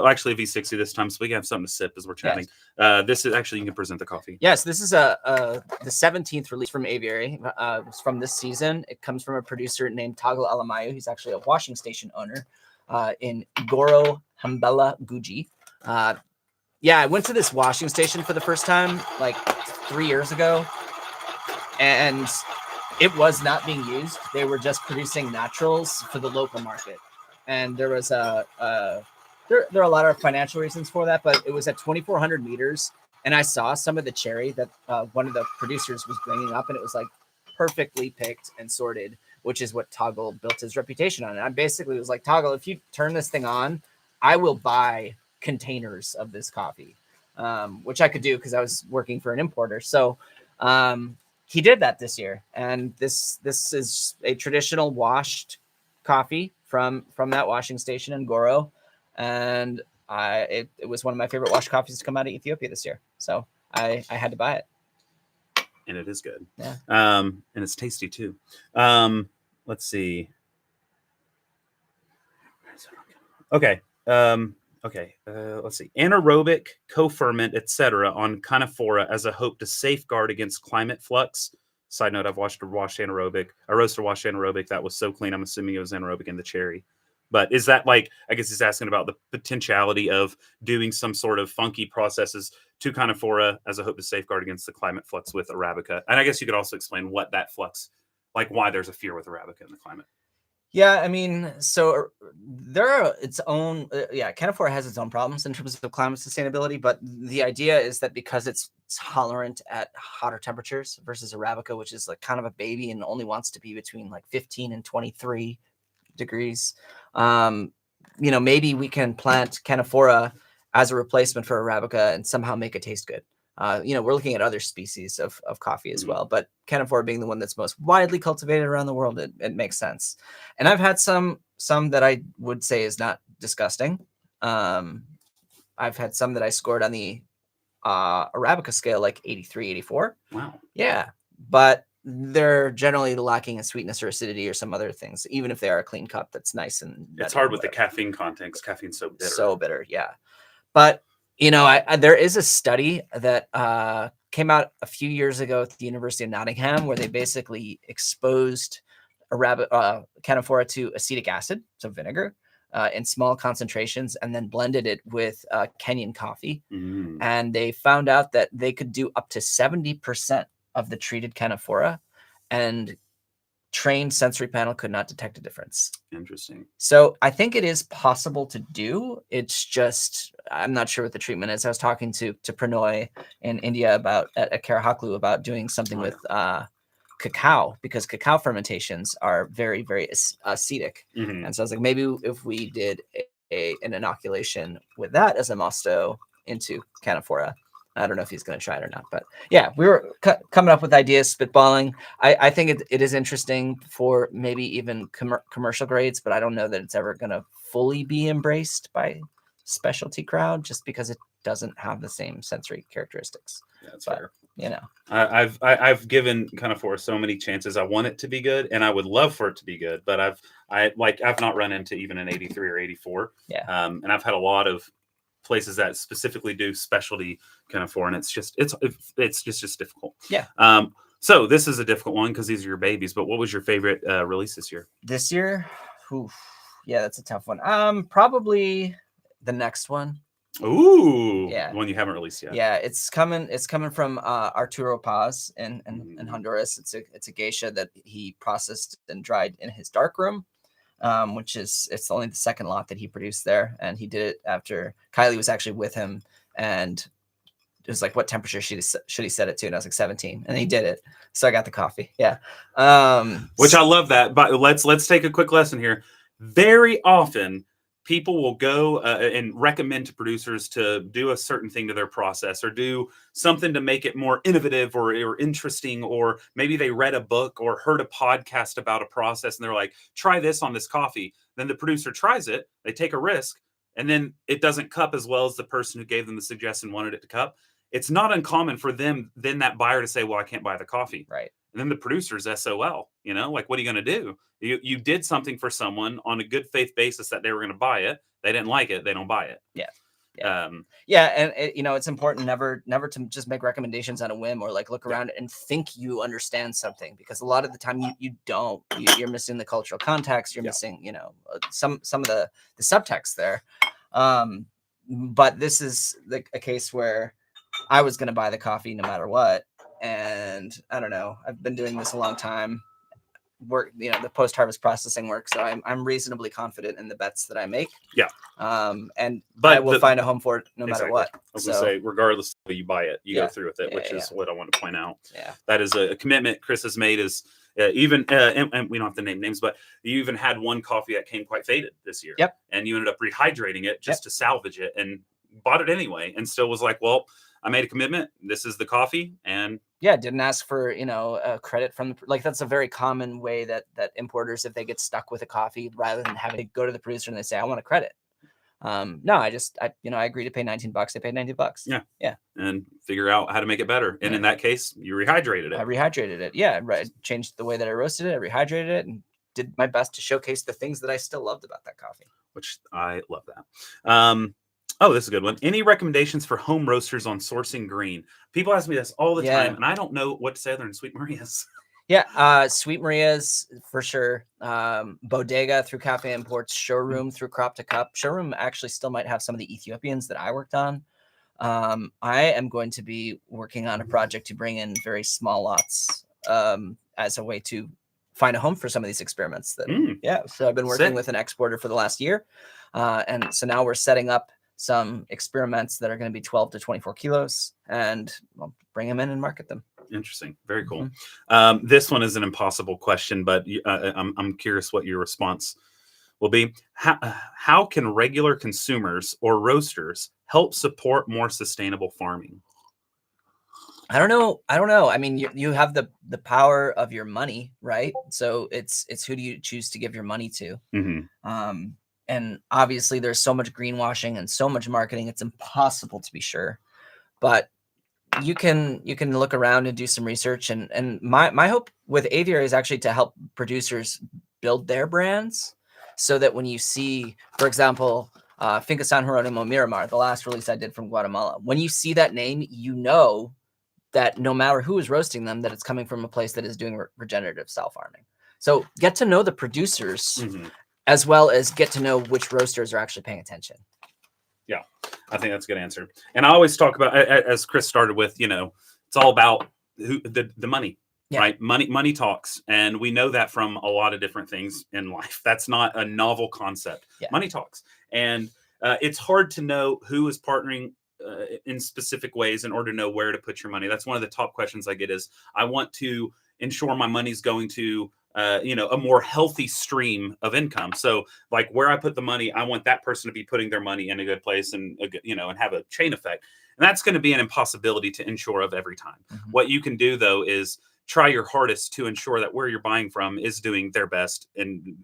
actually a V60 this time, so we can have something to sip as we're chatting. Yes. This is actually, you can present the coffee. Yes, this is the 17th release from Aviary. It's from this season. It comes from a producer named Toggle Alamayo. He's actually a washing station owner in Goro, Hambella, Guji. I went to this washing station for the first time like 3 years ago, and it was not being used. They were just producing naturals for the local market. And there was there are a lot of financial reasons for that, but it was at 2,400 meters. And I saw some of the cherry that one of the producers was bringing up, and it was like perfectly picked and sorted, which is what Toggle built his reputation on. And I basically was like, Toggle, if you turn this thing on, I will buy containers of this coffee, which I could do because I was working for an importer. So he did that this year, and this is a traditional washed coffee from that washing station in Goro, and it was one of my favorite washed coffees to come out of Ethiopia this year. So I had to buy it, and it is good. Yeah, and it's tasty too. Let's see. Okay. Let's see. Anaerobic, co-ferment, etc. on Canephora as a hope to safeguard against climate flux. Side note, I've watched a washed anaerobic, a roaster washed anaerobic that was so clean, I'm assuming it was anaerobic in the cherry. But is that like, I guess he's asking about the potentiality of doing some sort of funky processes to Canephora as a hope to safeguard against the climate flux with Arabica. And I guess you could also explain what that flux, like why there's a fear with Arabica in the climate. Yeah, I mean, so there are its own, Canephora has its own problems in terms of climate sustainability, but the idea is that because it's tolerant at hotter temperatures versus Arabica, which is like kind of a baby and only wants to be between like 15 and 23 degrees, maybe we can plant Canephora as a replacement for Arabica and somehow make it taste good. We're looking at other species of coffee as well, but Canephora being the one that's most widely cultivated around the world, it makes sense. And I've had some that I would say is not disgusting. I've had some that I scored on the Arabica scale, like 83, 84. Wow. Yeah, but they're generally lacking in sweetness or acidity or some other things, even if they are a clean cup that's nice and it's hard with the caffeine content because caffeine's so bitter. So bitter, yeah. But there is a study that came out a few years ago at the University of Nottingham where they basically exposed Canephora to acetic acid, so vinegar, in small concentrations, and then blended it with Kenyan coffee. And they found out that they could do up to 70% of the treated Canephora, and trained sensory panel could not detect a difference. Interesting. So I think it is possible to do. It's just, I'm not sure what the treatment is. I was talking to Pranoy in India at Karahaklu about doing something with cacao, because cacao fermentations are very, very acetic. And so I was like, maybe if we did an inoculation with that as a mosto into Canephora, I don't know if he's going to try it or not, but yeah, we were coming up with ideas, spitballing. I think it is interesting for maybe even commercial grades, but I don't know that it's ever going to fully be embraced by specialty crowd just because it doesn't have the same sensory characteristics. Yeah, that's but, fair. You know, I've given Conifer so many chances. I want it to be good, and I would love for it to be good, but I've not run into even an 83 or 84. Yeah. And I've had a lot of places that specifically do specialty Conifer, and it's just difficult. Yeah. So this is a difficult one because these are your babies. But what was your favorite release this year? This year, yeah, that's a tough one. Probably the next one. Ooh, yeah, one you haven't released yet. Yeah, it's coming from Arturo Paz in Honduras. It's a geisha that he processed and dried in his darkroom, which it's only the second lot that he produced there, and he did it after Kylie was actually with him, and it was like, what temperature should he set it to? And I was like 17, and he did it. So I got the coffee. Yeah, which I love that. But let's take a quick lesson here. Very often, people will go and recommend to producers to do a certain thing to their process or do something to make it more innovative or interesting, or maybe they read a book or heard a podcast about a process and they're like, try this on this coffee. Then the producer tries it, they take a risk, and then it doesn't cup as well as the person who gave them the suggestion wanted it to cup. It's not uncommon for them, then that buyer, to say, well, I can't buy the coffee. Right. And then the producer's SOL, like, what are you going to do? You did something for someone on a good faith basis that they were going to buy it. They didn't like it. They don't buy it. Yeah. And it's important never to just make recommendations on a whim or like look around and think you understand something, because a lot of the time you don't. You're missing the cultural context. You're missing, some of the subtext there. But this is a case where I was going to buy the coffee no matter what. And I don't know, I've been doing this a long time, the post-harvest processing work. So I'm reasonably confident in the bets that I make. Yeah. But I will find a home for it no matter what. I was going to say, regardless of whether you buy it, you go through with it, which is what I want to point out. Yeah. That is a commitment Chris has made, is even, and we don't have to name names, but you even had one coffee that came quite faded this year. Yep. And you ended up rehydrating it just to salvage it, and bought it anyway, and still was like, well, I made a commitment. This is the coffee. And didn't ask for, credit from that's a very common way that importers, if they get stuck with a coffee, rather than having to go to the producer and they say, I want a credit. No, I agree to pay $19. They paid $19. Yeah. Yeah. And figure out how to make it better. And in that case, you rehydrated it. I rehydrated it. Yeah. Right. Changed the way that I roasted it. I rehydrated it and did my best to showcase the things that I still loved about that coffee. Which I love that. Oh, this is a good one. Any recommendations for home roasters on sourcing green? People ask me this all the time, and I don't know what to say other than Sweet Maria's. Yeah, Sweet Maria's for sure. Bodega through Cafe Imports, Showroom through Crop to Cup. Showroom actually still might have some of the Ethiopians that I worked on. I am going to be working on a project to bring in very small lots as a way to find a home for some of these experiments. So I've been working with an exporter for the last year. And so now we're setting up some experiments that are going to be 12 to 24 kilos, and we'll bring them in and market them. Interesting. Very cool. Mm-hmm. This one is an impossible question, but I'm curious what your response will be. How can regular consumers or roasters help support more sustainable farming? I don't know. I mean, you have the power of your money, right? So it's who do you choose to give your money to? Mm-hmm. And obviously there's so much greenwashing and so much marketing, it's impossible to be sure. But you can look around and do some research. And my hope with Aviary is actually to help producers build their brands, so that when you see, for example, Finca San Jeronimo Miramar, the last release I did from Guatemala, when you see that name, that no matter who is roasting them, that it's coming from a place that is doing regenerative style farming. So get to know the producers. Mm-hmm. As well as get to know which roasters are actually paying attention. Yeah, I think that's a good answer. And I always talk about, as Chris started with, it's all about the money, right? Money talks. And we know that from a lot of different things in life. That's not a novel concept. Yeah. Money talks. And it's hard to know who is partnering in specific ways in order to know where to put your money. That's one of the top questions I get is, I want to ensure my money's going to a more healthy stream of income. So like where I put the money, I want that person to be putting their money in a good place and and have a chain effect. And that's going to be an impossibility to ensure of every time. What you can do though is try your hardest to ensure that where you're buying from is doing their best and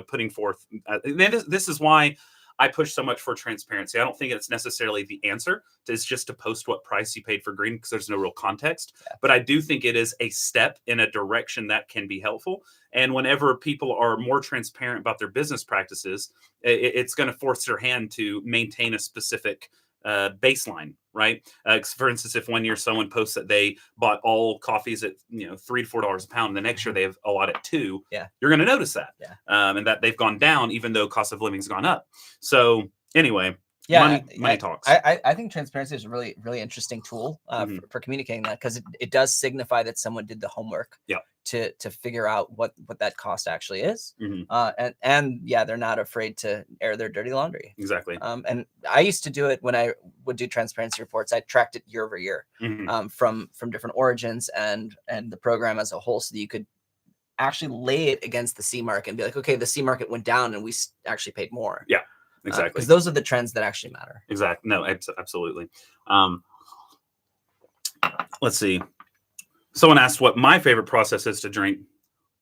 putting forth. This is why I push so much for transparency. I don't think it's necessarily the answer. It's just to post what price you paid for green because there's no real context. Yeah. But I do think it is a step in a direction that can be helpful. And whenever people are more transparent about their business practices, it's going to force their hand to maintain a specific baseline, right? For instance, if one year someone posts that they bought all coffees at $3 to $4 a pound, the next year they have a lot at $2, you're going to notice that, and that they've gone down even though cost of living's gone up. So anyway, money talks. I think transparency is a really, really interesting tool for communicating that because it does signify that someone did the homework. Yeah. To figure out what that cost actually is. And they're not afraid to air their dirty laundry. Exactly. And I used to do it when I would do transparency reports. I tracked it year over year from different origins and the program as a whole so that you could actually lay it against the C market and be like, okay, the C market went down and we actually paid more. Yeah, exactly. Because those are the trends that actually matter. Exactly. No, absolutely. Let's see. Someone asked what my favorite process is to drink.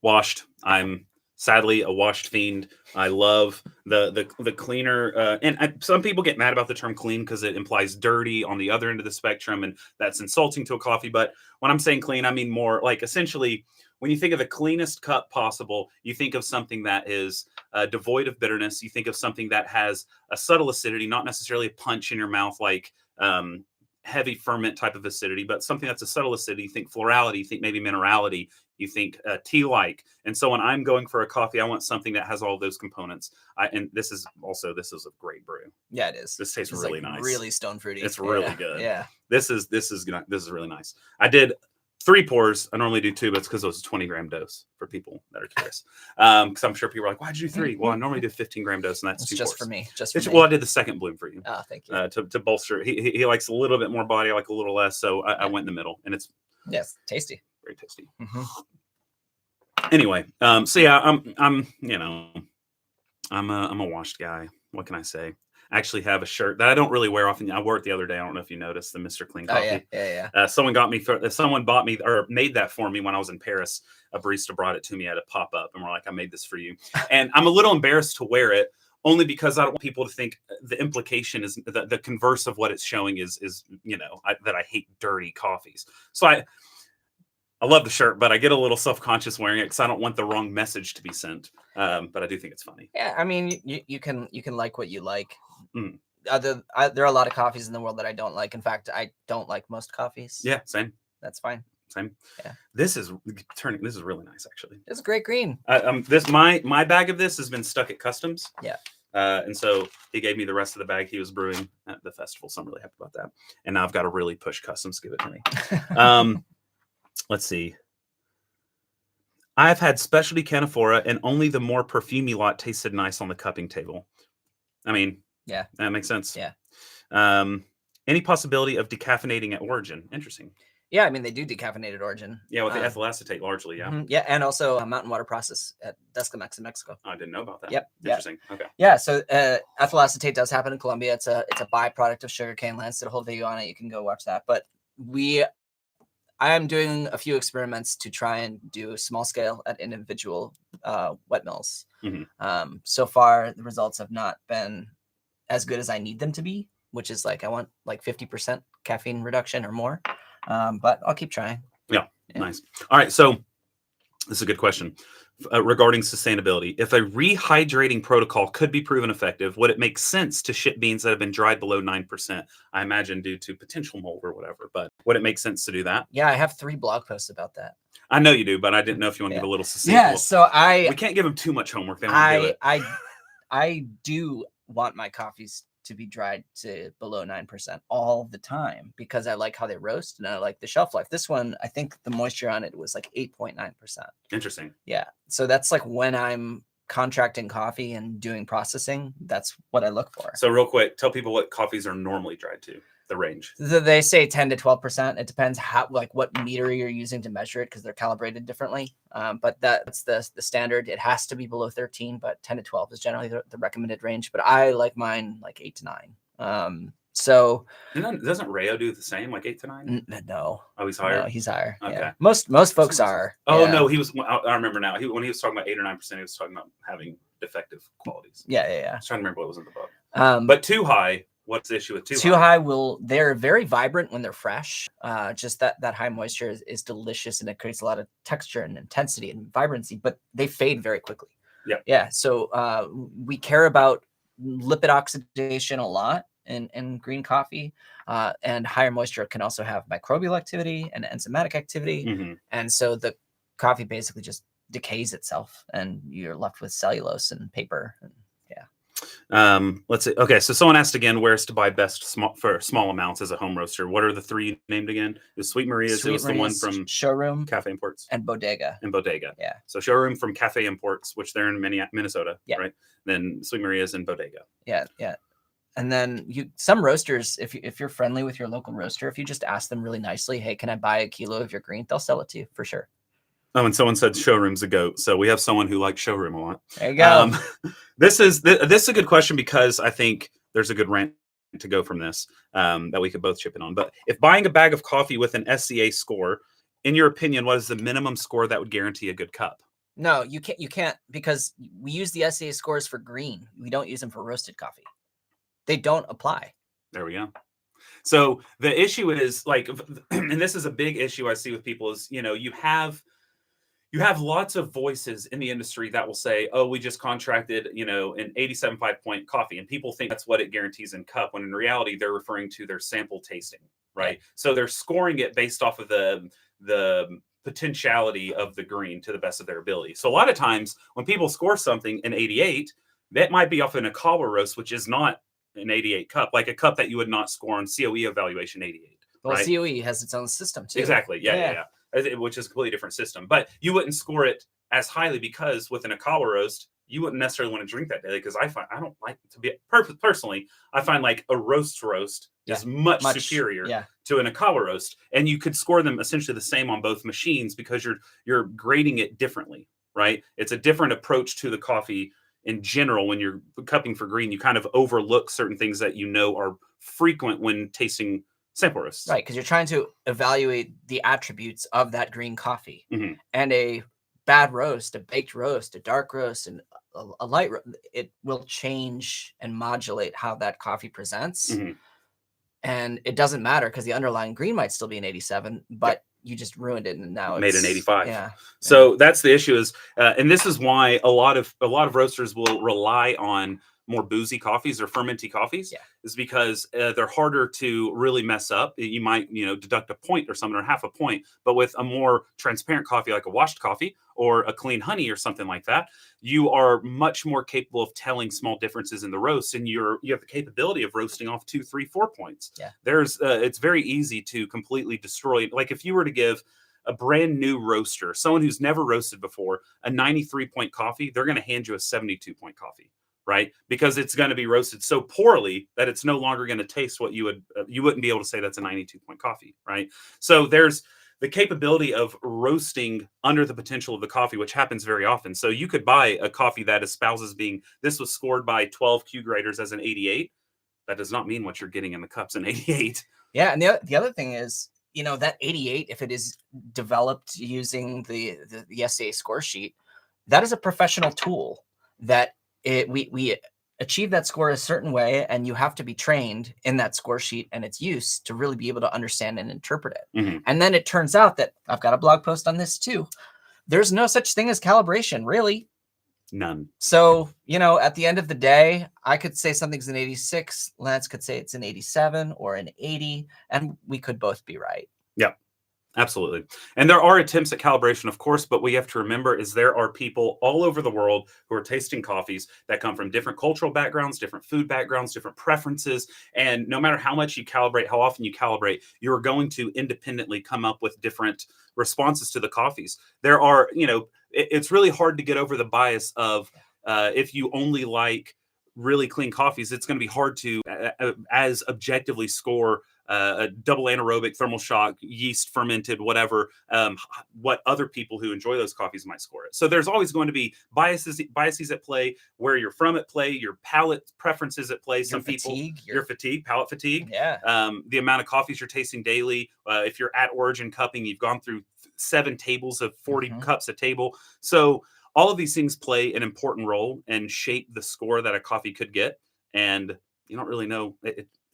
Washed. I'm sadly a washed fiend. I love the cleaner. Some people get mad about the term clean because it implies dirty on the other end of the spectrum, and that's insulting to a coffee. But when I'm saying clean, I mean more like essentially when you think of the cleanest cup possible, you think of something that is devoid of bitterness. You think of something that has a subtle acidity, not necessarily a punch in your mouth like heavy ferment type of acidity, but something that's a subtle acidity. You think florality, you think maybe minerality, you think tea-like. And so when I'm going for a coffee, I want something that has all of those components. And this is a great brew. Yeah, it is. This tastes really nice. Really stone fruity. It's really good. Yeah. This is really nice. I did 3 pours. I normally do 2, but it's because it was a 20-gram dose for people that are curious. Because I'm sure people are like, why'd you do 3? Well, I normally do 15-gram dose, and that's 2 just pours. For me. Just for me. Well, I did the second bloom for you. Oh, thank you. To bolster. He likes a little bit more body. I like a little less. So I went in the middle, and it's tasty. Very tasty. Anyway, so yeah, I'm a washed guy. What can I say? I actually have a shirt that I don't really wear often. I wore it the other day. I don't know if you noticed the Mr. Clean Coffee. Yeah. Someone bought me or made that for me when I was in Paris. A barista brought it to me at a pop-up and we're like, I made this for you. And I'm a little embarrassed to wear it only because I don't want people to think the implication is the converse of what it's showing is that I hate dirty coffees. So I love the shirt, but I get a little self-conscious wearing it because I don't want the wrong message to be sent. But I do think it's funny. Yeah, I mean, you can like what you like. There are a lot of coffees in the world that I don't like. In fact, I don't like most coffees. Yeah, same. That's fine. Same. Yeah. This is really nice, actually. It's a great green. My bag of this has been stuck at customs. Yeah. And so he gave me the rest of the bag he was brewing at the festival. So I'm really happy about that. And now I've got to really push customs to give it to me. Let's see. I've had specialty Canaphora, and only the more perfumey lot tasted nice on the cupping table. I mean, yeah, that makes sense. Yeah. Any possibility of decaffeinating at origin? Interesting. Yeah, I mean, they do decaffeinate at origin. Yeah, with the ethyl acetate largely, yeah. Yeah, and also a mountain water process at Descamex in Mexico. I didn't know about that. Yep. Interesting. Okay. Yeah, so ethyl acetate does happen in Colombia. It's a byproduct of sugarcane lands. Did a whole video on it. You can go watch that. But I am doing a few experiments to try and do small scale at individual wet mills. So far, the results have not been as good as I need them to be, which is I want 50% caffeine reduction or more. But I'll keep trying. Yeah, nice. All right, so this is a good question regarding sustainability. If a rehydrating protocol could be proven effective, would it make sense to ship beans that have been dried below 9%? I imagine due to potential mold or whatever, but would it make sense to do that? Yeah, I have 3 blog posts about that. I know you do, but I didn't know if you want to give a little succinct. Yeah, so we can't give them too much homework. They won't do it. I do want my coffees to be dried to below 9% all the time because I like how they roast and I like the shelf life. This one, I think the moisture on it was 8.9%. Interesting. Yeah. So that's when I'm contracting coffee and doing processing, that's what I look for. So real quick, tell people what coffees are normally dried to. the range? They say 10 to 12%. It depends what meter you're using to measure it, because they're calibrated differently. But that's the standard. It has to be below 13, but 10 to 12 is generally the recommended range. But I like mine like 8 to 9. So doesn't Rayo do the same, like 8 to 9? No. Oh, he's higher. No, he's higher. Okay. Yeah. Most folks are. Oh yeah. no, he was. I remember now. When he was talking about 8 or 9%, he was talking about having defective qualities. Yeah. I was trying to remember what was in the book. But too high. What's the issue with too high? Too high they're very vibrant when they're fresh. Just that high moisture is delicious, and it creates a lot of texture and intensity and vibrancy, but they fade very quickly. Yeah. Yeah. So we care about lipid oxidation a lot in green coffee, and higher moisture can also have microbial activity and enzymatic activity. Mm-hmm. And so the coffee basically just decays itself, and you're left with cellulose and paper. Let's see. Okay, so someone asked again, where's to buy best for small amounts as a home roaster? What are the three named again? Is Sweet Maria's? It was the one from Showroom, Cafe Imports, and Bodega. Yeah. So Showroom from Cafe Imports, which they're in Minnesota. Yeah. Right. Then Sweet Maria's and Bodega. Yeah. Yeah. And then some roasters, if you're friendly with your local roaster, if you just ask them really nicely, hey, can I buy a kilo of your green? They'll sell it to you for sure. Oh, and someone said Showroom's a goat. So we have someone who likes Showroom a lot. There you go. This is a good question, because I think there's a good rant to go from this that we could both chip in on. But if buying a bag of coffee with an SCA score, in your opinion, what is the minimum score that would guarantee a good cup? No, you can't, because we use the SCA scores for green. We don't use them for roasted coffee. They don't apply. There we go. So the issue is and this is a big issue I see with people is, you have lots of voices in the industry that will say, oh, we just contracted, an 87.5 point coffee. And people think that's what it guarantees in cup, when in reality, they're referring to their sample tasting, right? Yeah. So they're scoring it based off of the potentiality of the green to the best of their ability. So a lot of times when people score something in 88, that might be off in a Kawa roast, which is not an 88 cup, like a cup that you would not score on COE evaluation 88. Well, right? COE has its own system too. Exactly. Yeah. Which is a completely different system. But you wouldn't score it as highly, because with an Akawa roast, you wouldn't necessarily want to drink that daily, because I don't like to be personally. I find like a roast is much superior to an Akawa roast, and you could score them essentially the same on both machines, because you're grading it differently, right? It's a different approach to the coffee in general. When you're cupping for green, you kind of overlook certain things that are frequent when tasting sample roasts. Right, because you're trying to evaluate the attributes of that green coffee. Mm-hmm. And a bad roast, a baked roast, a dark roast, and a light roast, it will change and modulate how that coffee presents. Mm-hmm. And it doesn't matter, because the underlying green might still be an 87, but you just ruined it, and now made an 85. Yeah. So that's the issue is, and this is why a lot of roasters will rely on more boozy coffees or fermenty coffees, is because they're harder to really mess up. You might, deduct a point or something, or half a point, but with a more transparent coffee, like a washed coffee or a clean honey or something like that, you are much more capable of telling small differences in the roast, and you have the capability of roasting off 2, 3, 4 points. Yeah. It's very easy to completely destroy. Like if you were to give a brand new roaster, someone who's never roasted before, a 93 point coffee, they're going to hand you a 72 point coffee. Right? Because it's going to be roasted so poorly that it's no longer going to taste what you wouldn't be able to say that's a 92 point coffee. Right? So there's the capability of roasting under the potential of the coffee, which happens very often. So you could buy a coffee that espouses this was scored by 12 Q graders as an 88. That does not mean what you're getting in the cups in 88. Yeah. And the other thing is, that 88, if it is developed using the SCA score sheet, that is a professional tool that we achieve that score a certain way, and you have to be trained in that score sheet and its use to really be able to understand and interpret it. Mm-hmm. And then it turns out that I've got a blog post on this too. There's no such thing as calibration, really. None. So, at the end of the day, I could say something's an 86. Lance could say it's an 87 or an 80, and we could both be right. Yeah. Absolutely. And there are attempts at calibration, of course, but what you have to remember is there are people all over the world who are tasting coffees that come from different cultural backgrounds, different food backgrounds, different preferences. And no matter how much you calibrate, how often you calibrate, you're going to independently come up with different responses to the coffees. There are, it's really hard to get over the bias of if you only like really clean coffees, it's going to be hard to as objectively score a double anaerobic, thermal shock, yeast fermented, whatever, what other people who enjoy those coffees might score it. So there's always going to be biases at play, where you're from at play, your palate preferences at play. Some people, your fatigue, palate fatigue, the amount of coffees you're tasting daily. If you're at origin cupping, you've gone through 7 tables of 40 cups a table. So all of these things play an important role and shape the score that a coffee could get. And you don't really know.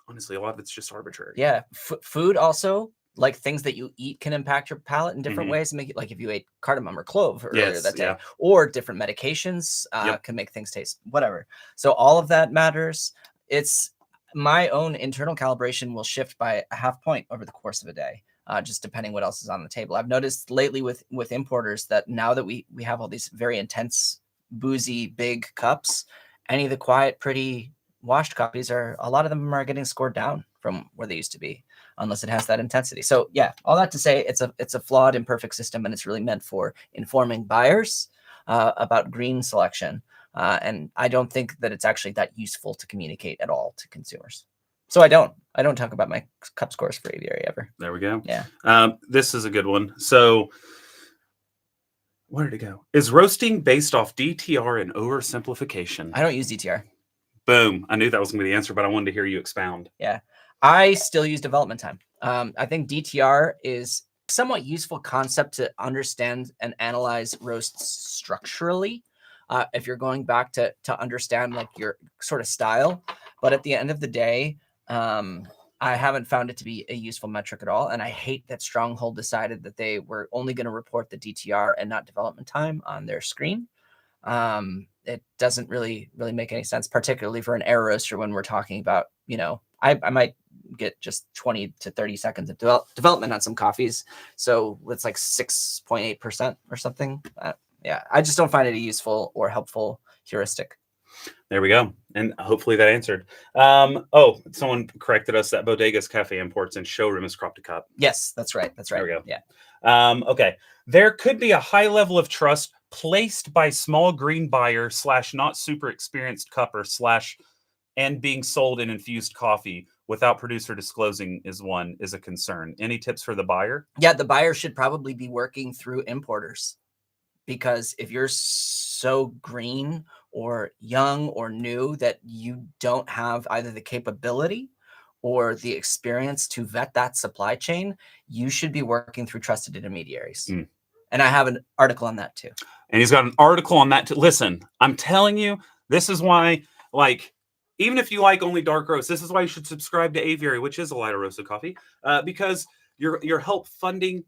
Honestly, a lot of it's just arbitrary. Yeah. Food also, like things that you eat, can impact your palate in different ways. Make it, like if you ate cardamom or clove earlier that day, or different medications can make things taste whatever. So all of that matters. It's my own internal calibration will shift by a half point over the course of a day. Just depending what else is on the table. I've noticed lately with importers that now that we have all these very intense, boozy, big cups, any of the quiet, pretty washed coffees a lot of them are getting scored down from where they used to be, unless it has that intensity. So yeah, all that to say, it's a flawed, imperfect system, and it's really meant for informing buyers about green selection. And I don't think that it's actually that useful to communicate at all to consumers. So I don't talk about my cup scores for aviary ever. There we go. Yeah. This is a good one. So where did it go? Is roasting based off DTR and oversimplification? I don't use DTR. Boom. I knew that was going to be the answer, but I wanted to hear you expound. Yeah. I still use development time. I think DTR is a somewhat useful concept to understand and analyze roasts structurally. If you're going back to understand like your sort of style, but at the end of the day, I haven't found it to be a useful metric at all. And I hate that Stronghold decided that they were only going to report the DTR and not development time on their screen. It doesn't really make any sense, particularly for an air roaster when we're talking about, I might get just 20 to 30 seconds of development on some coffees. So it's like 6.8% or something. Yeah, I just don't find it a useful or helpful heuristic. There we go. And hopefully that answered. Someone corrected us that Bodega's Cafe Imports and showroom is crop to cup. Yes, that's right. There we go. Yeah. Okay. There could be a high level of trust placed by small green buyer / not super experienced cupper / and being sold in infused coffee without producer disclosing is a concern. Any tips for the buyer? Yeah, the buyer should probably be working through importers, because if you're so green or young or new that you don't have either the capability or the experience to vet that supply chain, you should be working through trusted intermediaries. And I have an article on that too. And he's got an article on that too. Listen, I'm telling you, this is why, even if you like only dark roast, this is why you should subscribe to Aviary, which is a lighter roasted coffee, because you're help funding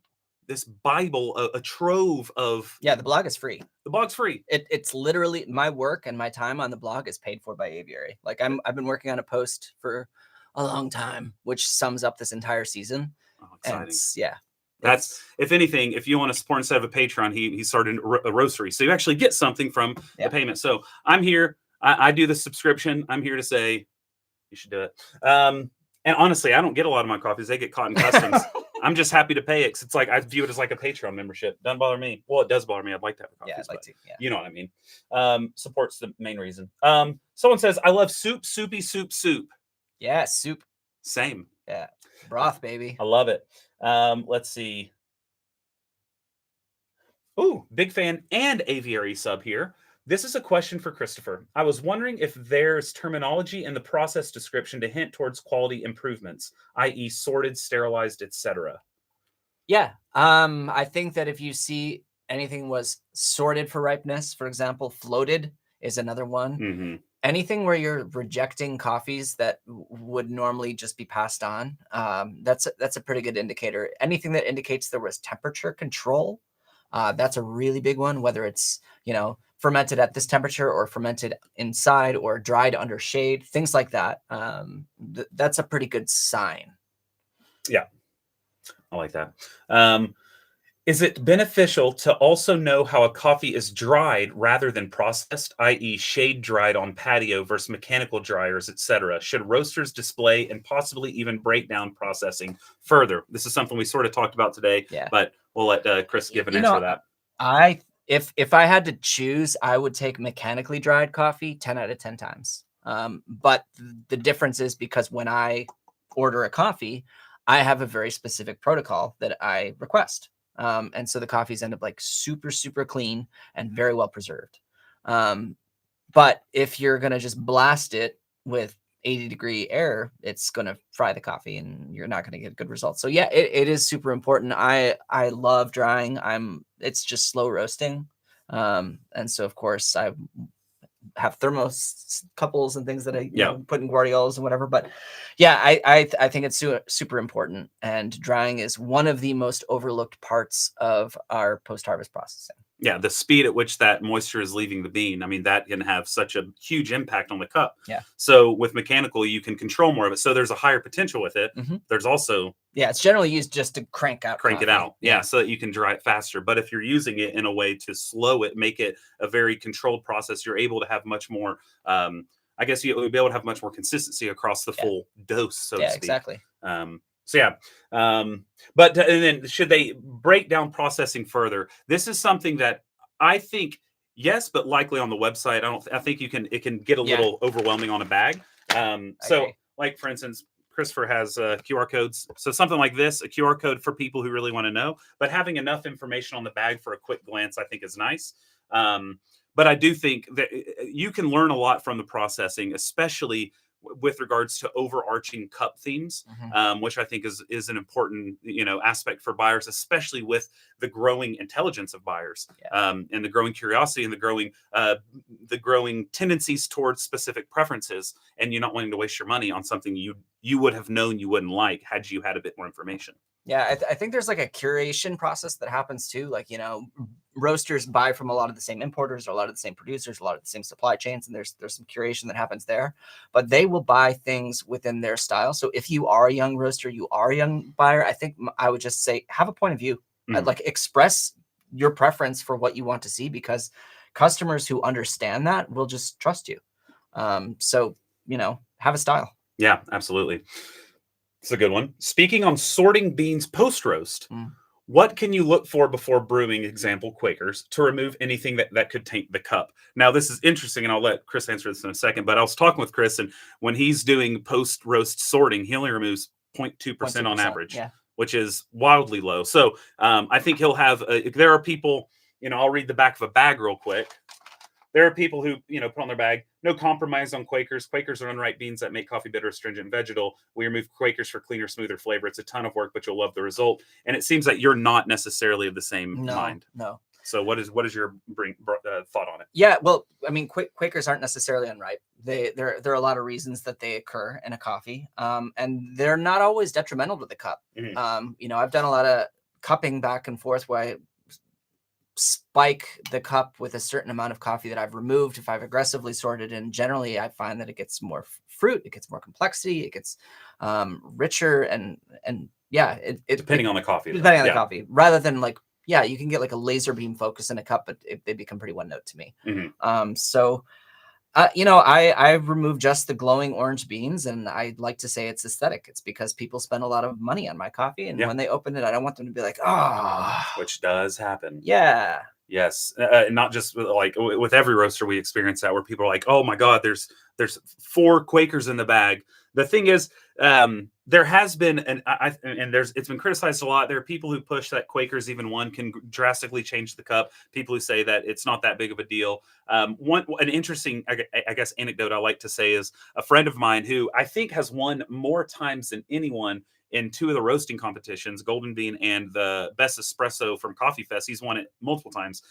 this Bible, a trove of... Yeah, the blog is free. The blog's free. It's literally my work, and my time on the blog is paid for by Aviary. Like I've been working on a post for a long time, which sums up this entire season. Oh, exciting. Yeah. That's, if anything, if you want to support instead of a Patreon, he started a roastery. So you actually get something from the payment. So I'm here. I do the subscription. I'm here to say you should do it. And honestly, I don't get a lot of my coffees. They get caught in customs. I'm just happy to pay it, because it's like I view it as like a Patreon membership. Doesn't bother me. Well, it does bother me. I'd like to have a coffee. Yeah, I'd like to. Yeah. You know what I mean? Support's the main reason. Someone says, I love soupy soup. Yeah, soup. Same. Yeah. Broth, baby. I love it. Let's see. Ooh, big fan and aviary sub here. This is a question for Christopher. I was wondering if there's terminology in the process description to hint towards quality improvements, i.e. sorted, sterilized, etc. Yeah. I think that if you see anything was sorted for ripeness, for example, floated is another one. Mm-hmm. Anything where you're rejecting coffees that would normally just be passed on, that's a pretty good indicator. Anything that indicates there was temperature control, that's a really big one, whether it's, fermented at this temperature or fermented inside or dried under shade, things like that. That's a pretty good sign. Yeah, I like that. Is it beneficial to also know how a coffee is dried rather than processed, i.e. shade dried on patio versus mechanical dryers, etc.? Should roasters display and possibly even break down processing further? This is something we sort of talked about today, but we'll let Chris give an answer to that. If I had to choose, I would take mechanically dried coffee 10 out of 10 times. But the difference is because when I order a coffee, I have a very specific protocol that I request. And so the coffees end up like super, super clean and very well preserved. But if you're going to just blast it with 80-degree air, it's going to fry the coffee and you're not going to get good results. So yeah, it is super important. I love drying. It's just slow roasting. And so of course I have thermos couples and things that I put in guardiolas and whatever. But yeah, I think it's super important. And drying is one of the most overlooked parts of our post-harvest processing. Yeah, the speed at which that moisture is leaving the bean. I mean, that can have such a huge impact on the cup. Yeah. So with mechanical, you can control more of it. So there's a higher potential with it. Mm-hmm. There's also it's generally used just to crank it out. Yeah, so that you can dry it faster. But if you're using it in a way to slow it, make it a very controlled process, you're able to have much more. I guess you'll be able to have much more consistency across the full dose. So to speak. Exactly. So yeah, but and then should they break down processing further? This is something that I think yes, but likely on the website. I think it can get a little overwhelming on a bag. So like for instance, Christopher has QR codes. So something like this, a QR code for people who really want to know, but having enough information on the bag for a quick glance, I think is nice. But I do think that you can learn a lot from the processing, especially with regards to overarching cup themes, which I think is an important aspect for buyers, especially with the growing intelligence of buyers, and the growing curiosity and the growing tendencies towards specific preferences, and you're not wanting to waste your money on something you would have known you wouldn't like had you had a bit more information. Yeah, I think there's like a curation process that happens too. Like, roasters buy from a lot of the same importers, or a lot of the same producers, a lot of the same supply chains, and there's some curation that happens there. But they will buy things within their style. So if you are a young roaster, you are a young buyer, I think I would just say have a point of view. Like express your preference for what you want to see, because customers who understand that will just trust you. So have a style. Yeah, absolutely. It's a good one. Speaking on sorting beans post-roast, what can you look for before brewing, example, Quakers, to remove anything that could taint the cup? Now, this is interesting, and I'll let Chris answer this in a second, but I was talking with Chris, and when he's doing post-roast sorting, he only removes 0.2% on average, which is wildly low. So I think he'll have, there are people, I'll read the back of a bag real quick. There are people who, put on their bag, no compromise on Quakers. Quakers are unripe beans that make coffee bitter, astringent, and vegetal. We remove Quakers for cleaner, smoother flavor. It's a ton of work, but you'll love the result. And it seems that you're not necessarily of the same mind. No. So what is your thought on it? Yeah, well, I mean, Quakers aren't necessarily unripe. There are a lot of reasons that they occur in a coffee, and they're not always detrimental to the cup. I've done a lot of cupping back and forth where I spike the cup with a certain amount of coffee that I've removed if I've aggressively sorted, and generally I find that it gets more fruit, it gets more complexity, it gets richer, and it depending on the coffee, the coffee, rather than like you can get like a laser beam focus in a cup, but they become pretty one note to me. I remove just the glowing orange beans, and I like to say it's aesthetic. It's because people spend a lot of money on my coffee, and when they open it, I don't want them to be like, which does happen. Yeah. Yes. Not just like with every roaster, we experience that where people are like, oh my God, there's 4 Quakers in the bag. The thing is, there has been, it's been criticized a lot. There are people who push that Quakers, even one, can drastically change the cup. People who say that it's not that big of a deal. An interesting, I guess, anecdote I like to say is a friend of mine who I think has won more times than anyone in 2 of the roasting competitions, Golden Bean and the Best Espresso from Coffee Fest. He's won it multiple times.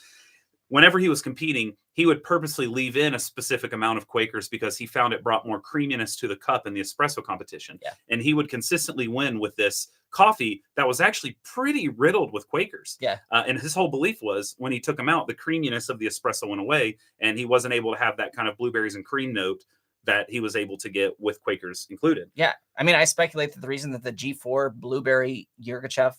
Whenever he was competing, he would purposely leave in a specific amount of Quakers because he found it brought more creaminess to the cup in the espresso competition. Yeah. And he would consistently win with this coffee that was actually pretty riddled with Quakers. Yeah. And his whole belief was when he took them out, the creaminess of the espresso went away, and he wasn't able to have that kind of blueberries and cream note that he was able to get with Quakers included. Yeah. I mean, I speculate that the reason that the G4 blueberry Yirgacheffe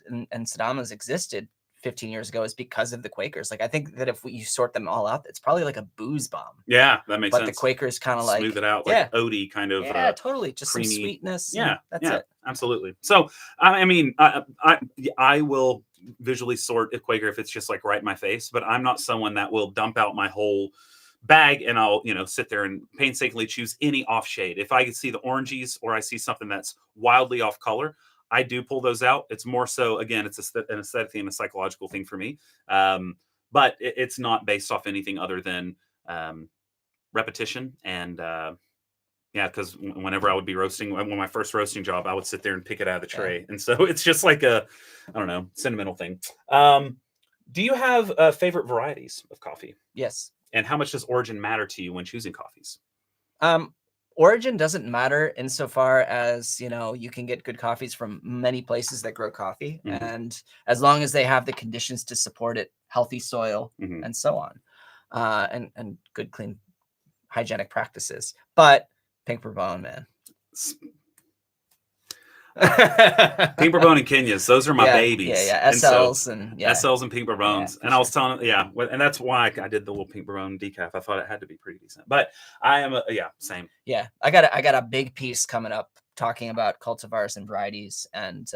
and Sadamas existed 15 years ago is because of the Quakers. Like, I think that if you sort them all out, it's probably like a booze bomb. Yeah, that makes sense. But the Quakers kind of like smooth it out, like oaty kind of. Yeah, totally. Just creamy, some sweetness. Yeah, that's it. Absolutely. So, I mean, I will visually sort a Quaker if it's just like right in my face, but I'm not someone that will dump out my whole bag, and I'll, sit there and painstakingly choose any off shade. If I can see the oranges or I see something that's wildly off color, I do pull those out. It's more so, again, it's an aesthetic thing, a psychological thing for me. But it's not based off anything other than repetition. And yeah, because whenever I would be roasting, when my first roasting job, I would sit there and pick it out of the tray. And so it's just like I don't know, sentimental thing. Do you have favorite varieties of coffee? Yes. And how much does origin matter to you when choosing coffees? Origin doesn't matter insofar as, you can get good coffees from many places that grow coffee. Mhm. And as long as they have the conditions to support it, healthy soil Mhm. and so on, and good, clean, hygienic practices. But Pink Bourbon, man. Pink Bourbon and Kenyas, those are my babies. Yeah. SLs and SLs and Pink Bourbons. And I was sure. telling, and that's why I did the little Pink Bourbon decaf. I thought it had to be pretty decent. But I am same. Yeah, I got a big piece coming up talking about cultivars and varieties, and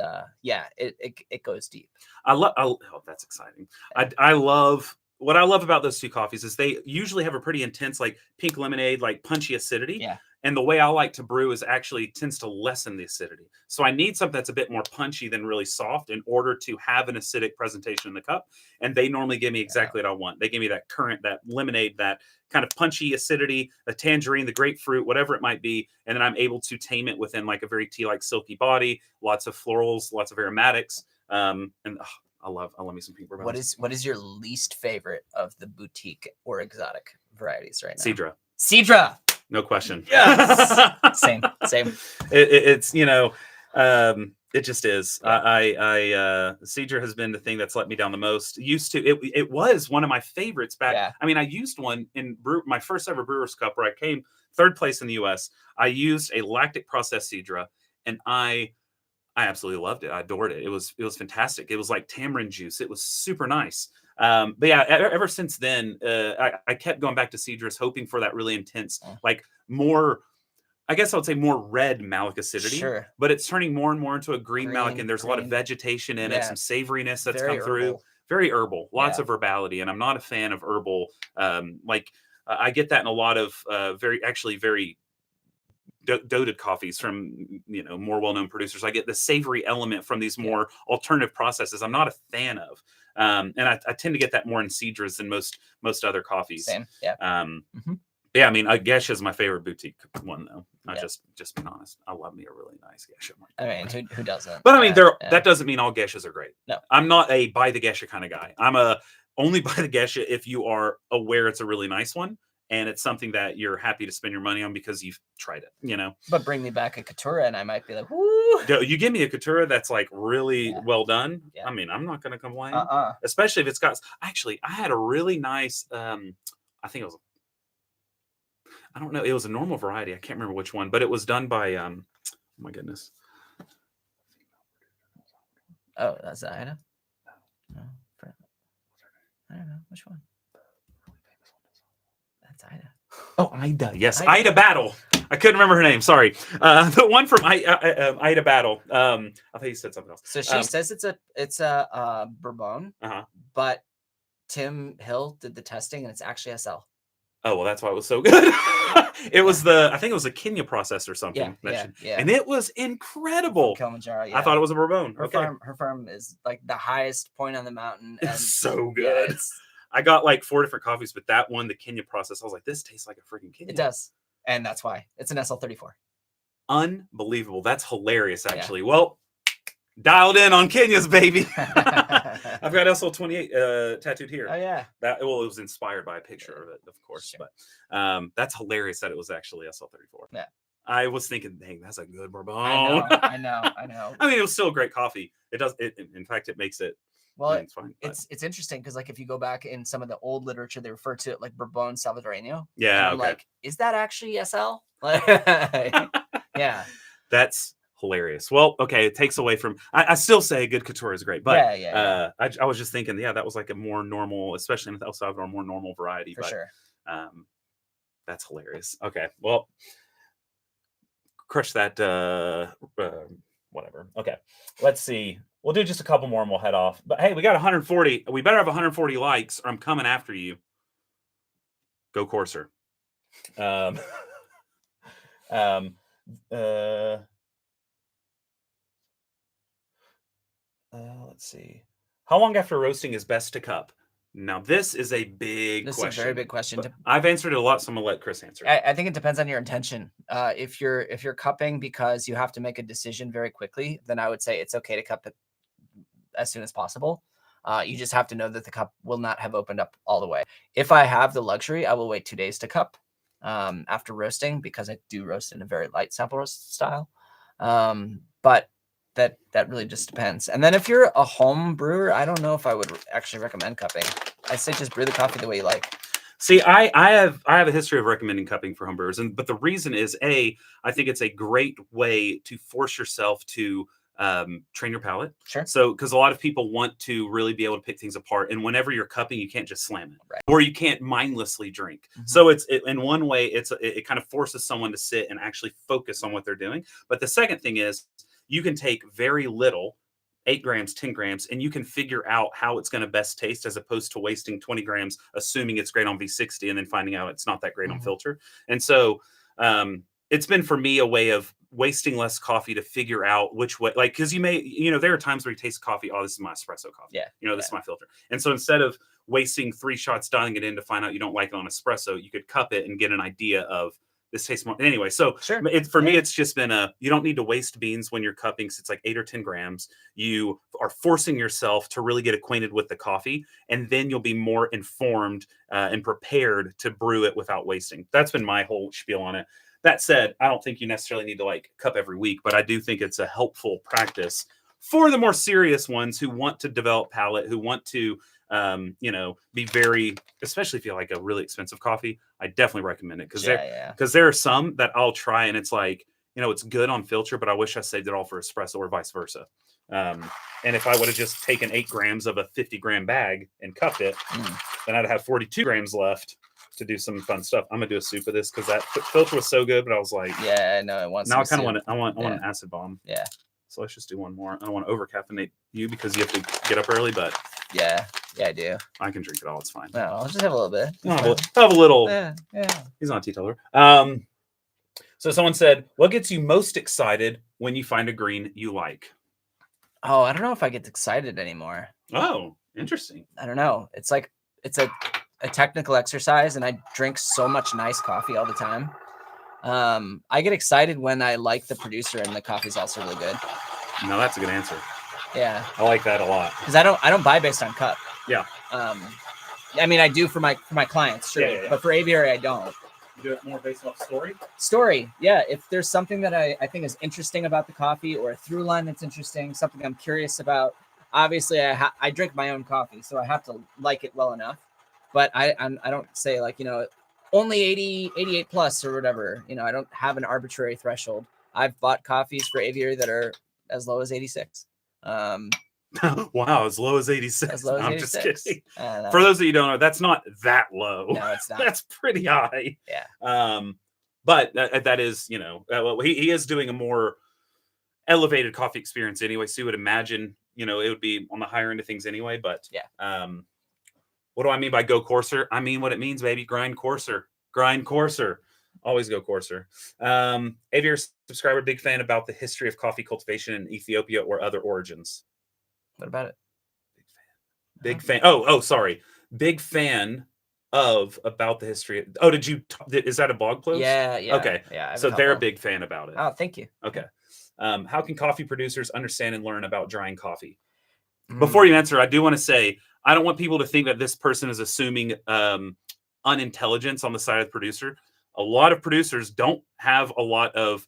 it goes deep. Oh, that's exciting. I love what I love about those two coffees is they usually have a pretty intense, like pink lemonade, like punchy acidity. Yeah. And the way I like to brew is actually tends to lessen the acidity. So I need something that's a bit more punchy than really soft in order to have an acidic presentation in the cup. And they normally give me exactly what I want. They give me that that lemonade, that kind of punchy acidity, the tangerine, the grapefruit, whatever it might be. And then I'm able to tame it within like a very tea-like silky body, lots of florals, lots of aromatics. I love me some Pink Bourbon. What is your least favorite of the boutique or exotic varieties right now? Cedra. No question. Yes. Same. It's it just is. Yeah. Cedra has been the thing that's let me down the most. It was one of my favorites back. Yeah. I mean, I used one in my first ever Brewers Cup where I came third place in the U.S. I used a lactic processed Cedra, and I absolutely loved it. I adored it. It was fantastic. It was like tamarind juice. It was super nice. But yeah, ever since then, I kept going back to Cedras, hoping for that really intense, like more, I guess I would say more red malic acidity. Sure. But it's turning more and more into a green malic, and there's a lot of vegetation in it, some savoriness that's come through. Very herbal, lots of herbality, and I'm not a fan of herbal. I get that in a lot of very doted coffees from more well-known producers. I get the savory element from these more alternative processes I'm not a fan of, and I tend to get that more in Cedras than most other coffees. Same. Yeah. Yeah, I mean, Gesha is my favorite boutique one, though. I just being honest, I love me a really nice Gesha. I mean, who doesn't? But I mean, that doesn't mean all Geshas are great. No, I'm not a buy the Gesha kind of guy. I'm only buy the Gesha if you are aware it's a really nice one. And it's something that you're happy to spend your money on because you've tried it, But bring me back a Caturra and I might be like, woo! You give me a Caturra that's like really well done. Yeah. I mean, I'm not going to complain. Especially if it's got... Actually, I had a really nice... I think it was... I don't know. It was a normal variety. I can't remember which one. But it was done by... oh, my goodness. Oh, that's Ida? No. I don't know. Which one? Ida. Oh, Ida. Yes, Ida Battle. I couldn't remember her name. Sorry. The one from Ida Battle. I thought you said something else. So she says it's a Bourbon, but Tim Hill did the testing and it's actually SL. Oh, well, that's why it was so good. It was I think it was a Kenya process or something. And it was incredible. Kilimanjaro, I thought it was a Bourbon. Her farm is like the highest point on the mountain. And it's so good. I got like 4 different coffees, but that one, the Kenya process, I was like, this tastes like a freaking Kenya. It does. And that's why. It's an SL34. Unbelievable. That's hilarious, actually. Yeah. Well, dialed in on Kenyas, baby. I've got SL28 tattooed here. Oh, yeah. It was inspired by a picture of it, of course. Sure. But that's hilarious that it was actually SL34. Yeah. I was thinking, dang, that's a good Bourbon. I know. I mean, it was still a great coffee. In fact, it makes it... Well, it's fine. It's interesting because like if you go back in some of the old literature, they refer to it like Bourbon Salvadoreño. Yeah. I'm like, is that actually SL? Yeah. That's hilarious. Well, okay, it takes away from... I still say a good Caturra is great, but I was just thinking, that was like a more normal, especially in El Salvador, more normal variety. For sure. That's hilarious. Okay, well, crush that... whatever. Okay, let's see. We'll do just a couple more and we'll head off. But hey, we got 140. We better have 140 likes or I'm coming after you. Go coarser. Um, let's see. How long after roasting is best to cup? Now, this is a big This question. is a very big question. I've answered it a lot, so I'm gonna let Chris answer. I think it depends on your intention. If you're cupping because you have to make a decision very quickly, then I would say it's okay to cup it as soon as possible. You just have to know that the cup will not have opened up all the way. If I have the luxury, I will wait 2 days to cup after roasting, because I do roast in a very light sample roast style. But that really just depends. And then if you're a home brewer, I don't know if I would actually recommend cupping. I'd say just brew the coffee the way you like. See, I have a history of recommending cupping for home brewers, but the reason is I think it's a great way to force yourself to train your palate. Sure. So, because a lot of people want to really be able to pick things apart, and whenever you're cupping, you can't just slam it, right, or you can't mindlessly drink. Mm-hmm. So in one way, it kind of forces someone to sit and actually focus on what they're doing. But the second thing is, you can take very little, 8 grams, 10 grams, and you can figure out how it's going to best taste, as opposed to wasting 20 grams, assuming it's great on V60 and then finding out it's not that great on filter. And so it's been, for me, a way of wasting less coffee to figure out which way, like, because there are times where you taste coffee, oh, this is my espresso coffee. Yeah. This is my filter. And so instead of wasting 3 shots dialing it in to find out you don't like it on espresso, you could cup it and get an idea of, this tastes more. Anyway, so sure. For me, it's just been you don't need to waste beans when you're cupping, because it's like 8 or 10 grams. You are forcing yourself to really get acquainted with the coffee, and then you'll be more informed and prepared to brew it without wasting. That's been my whole spiel on it. That said, I don't think you necessarily need to cup every week, but I do think it's a helpful practice for the more serious ones who want to develop palate, who want to be very, especially if you like a really expensive coffee. I definitely recommend it, because there are some that I'll try and it's like, it's good on filter, but I wish I saved it all for espresso, or vice versa. And if I would have just taken 8 grams of a 50-gram bag and cupped it, then I'd have 42 grams left to do some fun stuff. I'm gonna do a soup of this, because that filter was so good, but I was like, yeah, no, it wants. Now I want an acid bomb. Yeah. So let's just do one more. I don't want to over caffeinate you, because you have to get up early, but yeah, I do. I can drink it all. It's fine. No, I'll just have a little bit. I'll have a little. Yeah. He's not a teetotaler. So someone said, what gets you most excited when you find a green you like? Oh, I don't know if I get excited anymore. Oh, interesting. I don't know. It's like, it's a technical exercise, and I drink so much nice coffee all the time. I get excited when I like the producer and the coffee's also really good. No, that's a good answer. Yeah, I like that a lot, because I don't buy based on cup. Yeah. I mean, I do for my clients, sure, yeah. But for aviary, I don't. You do it more based off story? Story, yeah. If there's something that I think is interesting about the coffee, or a through line that's interesting, something I'm curious about. Obviously, I drink my own coffee, so I have to like it well enough. But I don't say only 80, 88 plus or whatever. I don't have an arbitrary threshold. I've bought coffees for aviary that are as low as 86. Wow, as low as 86. As low as 86. I'm just kidding. For those of you who don't know, that's not that low. No, it's not. That's pretty high. Yeah. But that is, he is doing a more elevated coffee experience anyway. So you would imagine, it would be on the higher end of things anyway. But yeah. What do I mean by go coarser? I mean what it means, baby. Grind coarser. Grind coarser. Always go coarser. Aviary subscriber, big fan about the history of coffee cultivation in Ethiopia or other origins. What about it? Big fan. Oh, sorry. Big fan about the history. Oh, is that a blog post? Yeah. Okay. Yeah. So they're a big fan about it. Oh, thank you. Okay. How can coffee producers understand and learn about drying coffee? Before you answer, I do want to say, I don't want people to think that this person is assuming unintelligence on the side of the producer. A lot of producers don't have a lot of,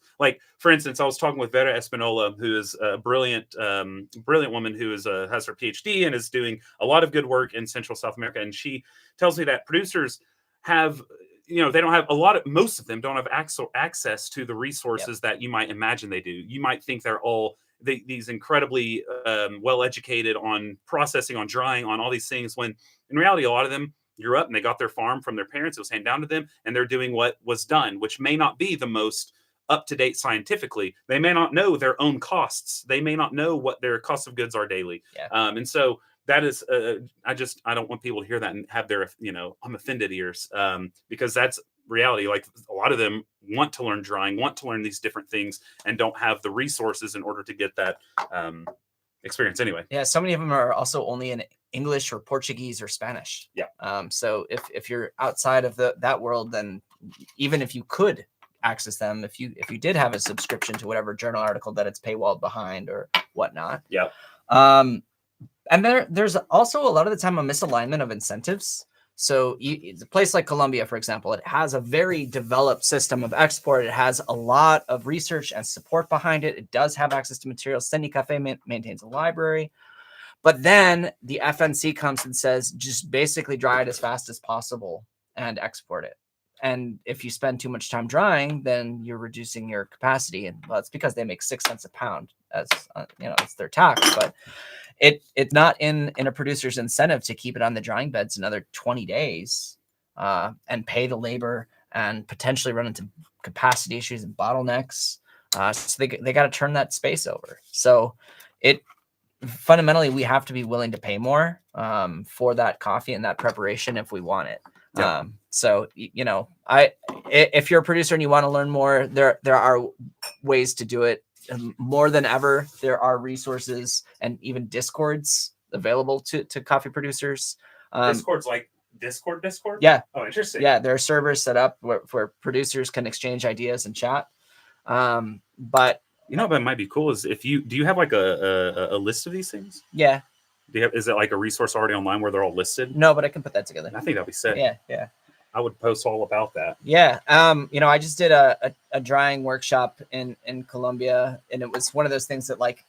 for instance, I was talking with Vera Espinola, who is a brilliant woman who has her PhD and is doing a lot of good work in Central South America. And she tells me that producers have, they don't have most of them don't have access to the resources that you might imagine they do. You might think they're all these incredibly well-educated on processing, on drying, on all these things, when in reality, a lot of them grew up and they got their farm from their parents. It was handed down to them, and they're doing what was done, which may not be the most up-to-date scientifically. They may not know their own costs. They may not know what their cost of goods are daily. Yeah. And so that is, I don't want people to hear that and have their, I'm offended ears, because that's reality. Like a lot of them want to learn drying, want to learn these different things, and don't have the resources in order to get that experience anyway. Yeah, so many of them are also only in English or Portuguese or Spanish. Yeah. So if you're outside of that world, then even if you could access them, if you did have a subscription to whatever journal article that it's paywalled behind or whatnot. Yeah. And there's also a lot of the time a misalignment of incentives. So a place like Colombia, for example, it has a very developed system of export. It has a lot of research and support behind it. It does have access to materials. Sendi Cafe maintains a library. But then the FNC comes and says, just basically dry it as fast as possible and export it. And if you spend too much time drying, then you're reducing your capacity. And well, it's because they make 6 cents a pound as it's their tax. But it's not in a producer's incentive to keep it on the drying beds another 20 days and pay the labor and potentially run into capacity issues and bottlenecks. So they got to turn that space over. So fundamentally, we have to be willing to pay more for that coffee and that preparation if we want it. Yeah. So if you're a producer and you want to learn more, there are ways to do it. More than ever, there are resources and even discords available to coffee producers. Discord's like Discord? Yeah. Oh, interesting. Yeah, there are servers set up where producers can exchange ideas and chat. But what might be cool is do you have like a list of these things? Yeah. Is it like a resource already online where they're all listed? No, but I can put that together. I think that'd be sick. Yeah. I would post all about that. Yeah. I just did a drying workshop in Colombia, and it was one of those things that like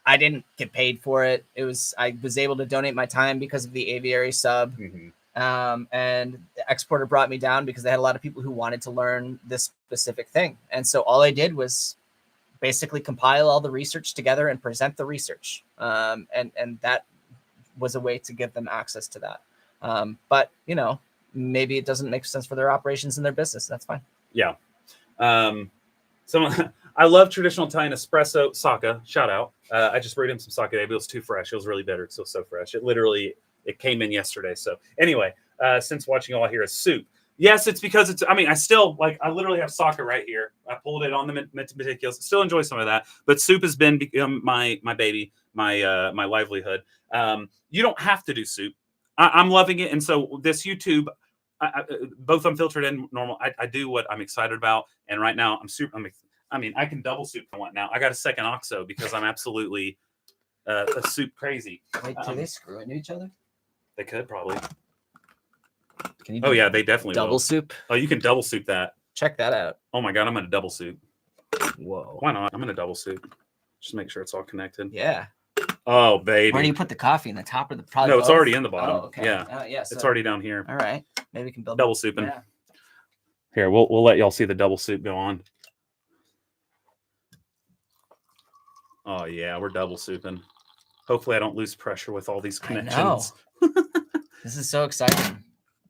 I didn't get paid for it. I was able to donate my time because of the aviary sub. Mm-hmm. And the exporter brought me down because they had a lot of people who wanted to learn this specific thing. And so all I did was basically compile all the research together and present the research. And that was a way to give them access to that. But maybe it doesn't make sense for their operations and their business. That's fine. Yeah. I love traditional Italian espresso. Saka, shout out. I just brewed him some sake today, but it was too fresh. It was really bitter. It's still so fresh. It came in yesterday. So anyway, since watching all I hear is soup. Yes, it's because I literally have sake right here. I pulled it on the meticulous. Still enjoy some of that, but soup has become my baby, my livelihood. You don't have to do soup. I'm loving it. And so this YouTube, both unfiltered and normal, I do what I'm excited about. And right now I can double soup if I want now. I got a second OXO because I'm absolutely a soup crazy. Wait, do they screw into each other? They could probably. Can you? Oh yeah, they definitely double will. soup. Oh, you can double soup that. Check that out. Oh my God, I'm gonna double soup. Whoa. Why not? I'm gonna double soup. Just make sure it's all connected. Yeah. Oh baby. Where do you put the coffee in the top or the probably? No, it's already in the bottom. Oh, okay. Yeah. So, it's already down here. All right. Maybe we can build double souping. Yeah. Here, we'll let y'all see the double soup go on. Oh yeah, we're double souping. Hopefully I don't lose pressure with all these connections. I know. This is so exciting.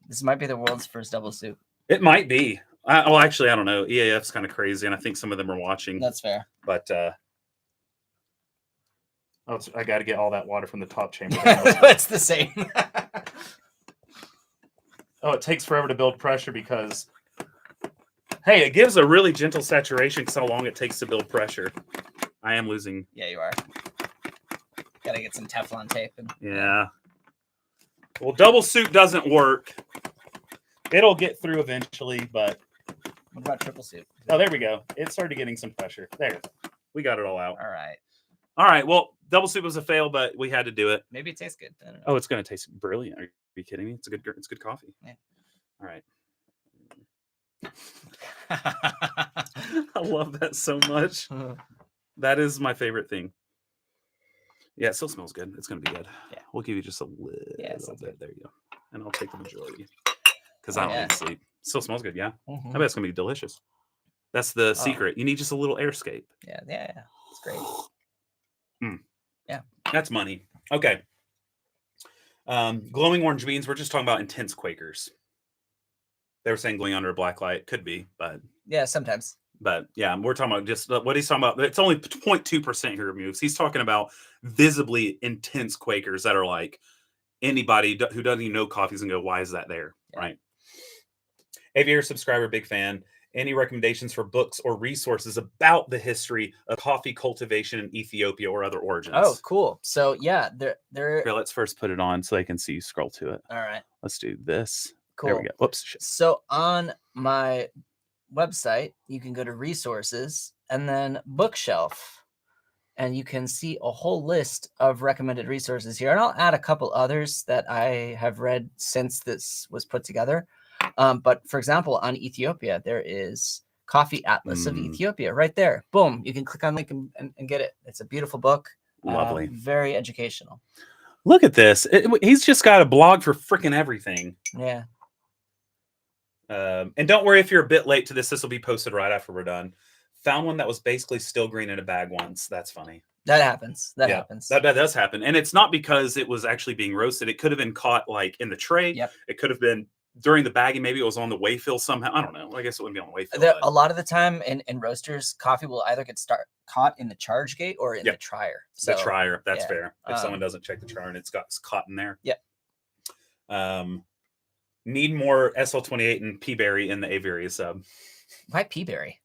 This might be the world's first double soup. It might be. Actually, I don't know. EAF's kind of crazy, and I think some of them are watching. That's fair. But I got to get all that water from the top chamber. It's the same. It takes forever to build pressure because, hey, it gives a really gentle saturation because how long it takes to build pressure. I am losing. Yeah, you are. Got to get some Teflon tape. Yeah. Well, double soup doesn't work. It'll get through eventually, but... What about triple soup? Oh, there we go. It started getting some pressure. There. We got it all out. All right. All right. Well, double soup was a fail, but we had to do it. Maybe it tastes good. I don't know. Oh, it's going to taste brilliant. Are you kidding me? It's good coffee. Yeah. All right. I love that so much. That is my favorite thing. Yeah, it still smells good. It's going to be good. Yeah. We'll give you just a little bit. There you go. And I'll take the majority because I don't need sleep. Still smells good. Yeah. Mm-hmm. I bet it's going to be delicious. That's the secret. You need just a little airscape. Yeah. It's great. Yeah. That's money. Okay. Glowing orange beans. We're just talking about intense Quakers. They were saying going under a black light. Could be, but... Yeah, sometimes. But yeah, we're talking about just what he's talking about. It's only 0.2% he removes. He's talking about visibly intense Quakers that are like anybody who doesn't even know coffees and go, why is that there? Yeah. Right. Aviator subscriber, big fan. Any recommendations for books or resources about the history of coffee cultivation in Ethiopia or other origins? Oh, cool. So yeah, they're Here, let's first put it on so they can see you scroll to it. all right. Let's do this. Cool. There we go. Whoops. Shit. So on my website, you can go to resources and then bookshelf, and you can see a whole list of recommended resources here. And I'll add a couple others that I have read since this was put together. But for example, on Ethiopia, there is Coffee Atlas of Ethiopia right there. Boom. You can click on the link and get it. It's a beautiful book. Lovely. Very educational. Look at this. He's just got a blog for freaking everything. Yeah. And don't worry if you're a bit late to this. This will be posted right after we're done. Found one that was basically still green in a bag once. That's funny. That happens. That happens. That does happen. And it's not because it was actually being roasted. It could have been caught like in the tray. Yep. It could have been during the bagging. Maybe it was on the wayfill somehow. I don't know. I guess it wouldn't be on the wayfill. A lot of the time in roasters, coffee will either get caught in the charge gate or in the trier. So, the trier. That's fair. If someone doesn't check the trier and it's caught in there. Yeah. Need more SL28 and Peaberry in the Aviary sub. Why Peaberry?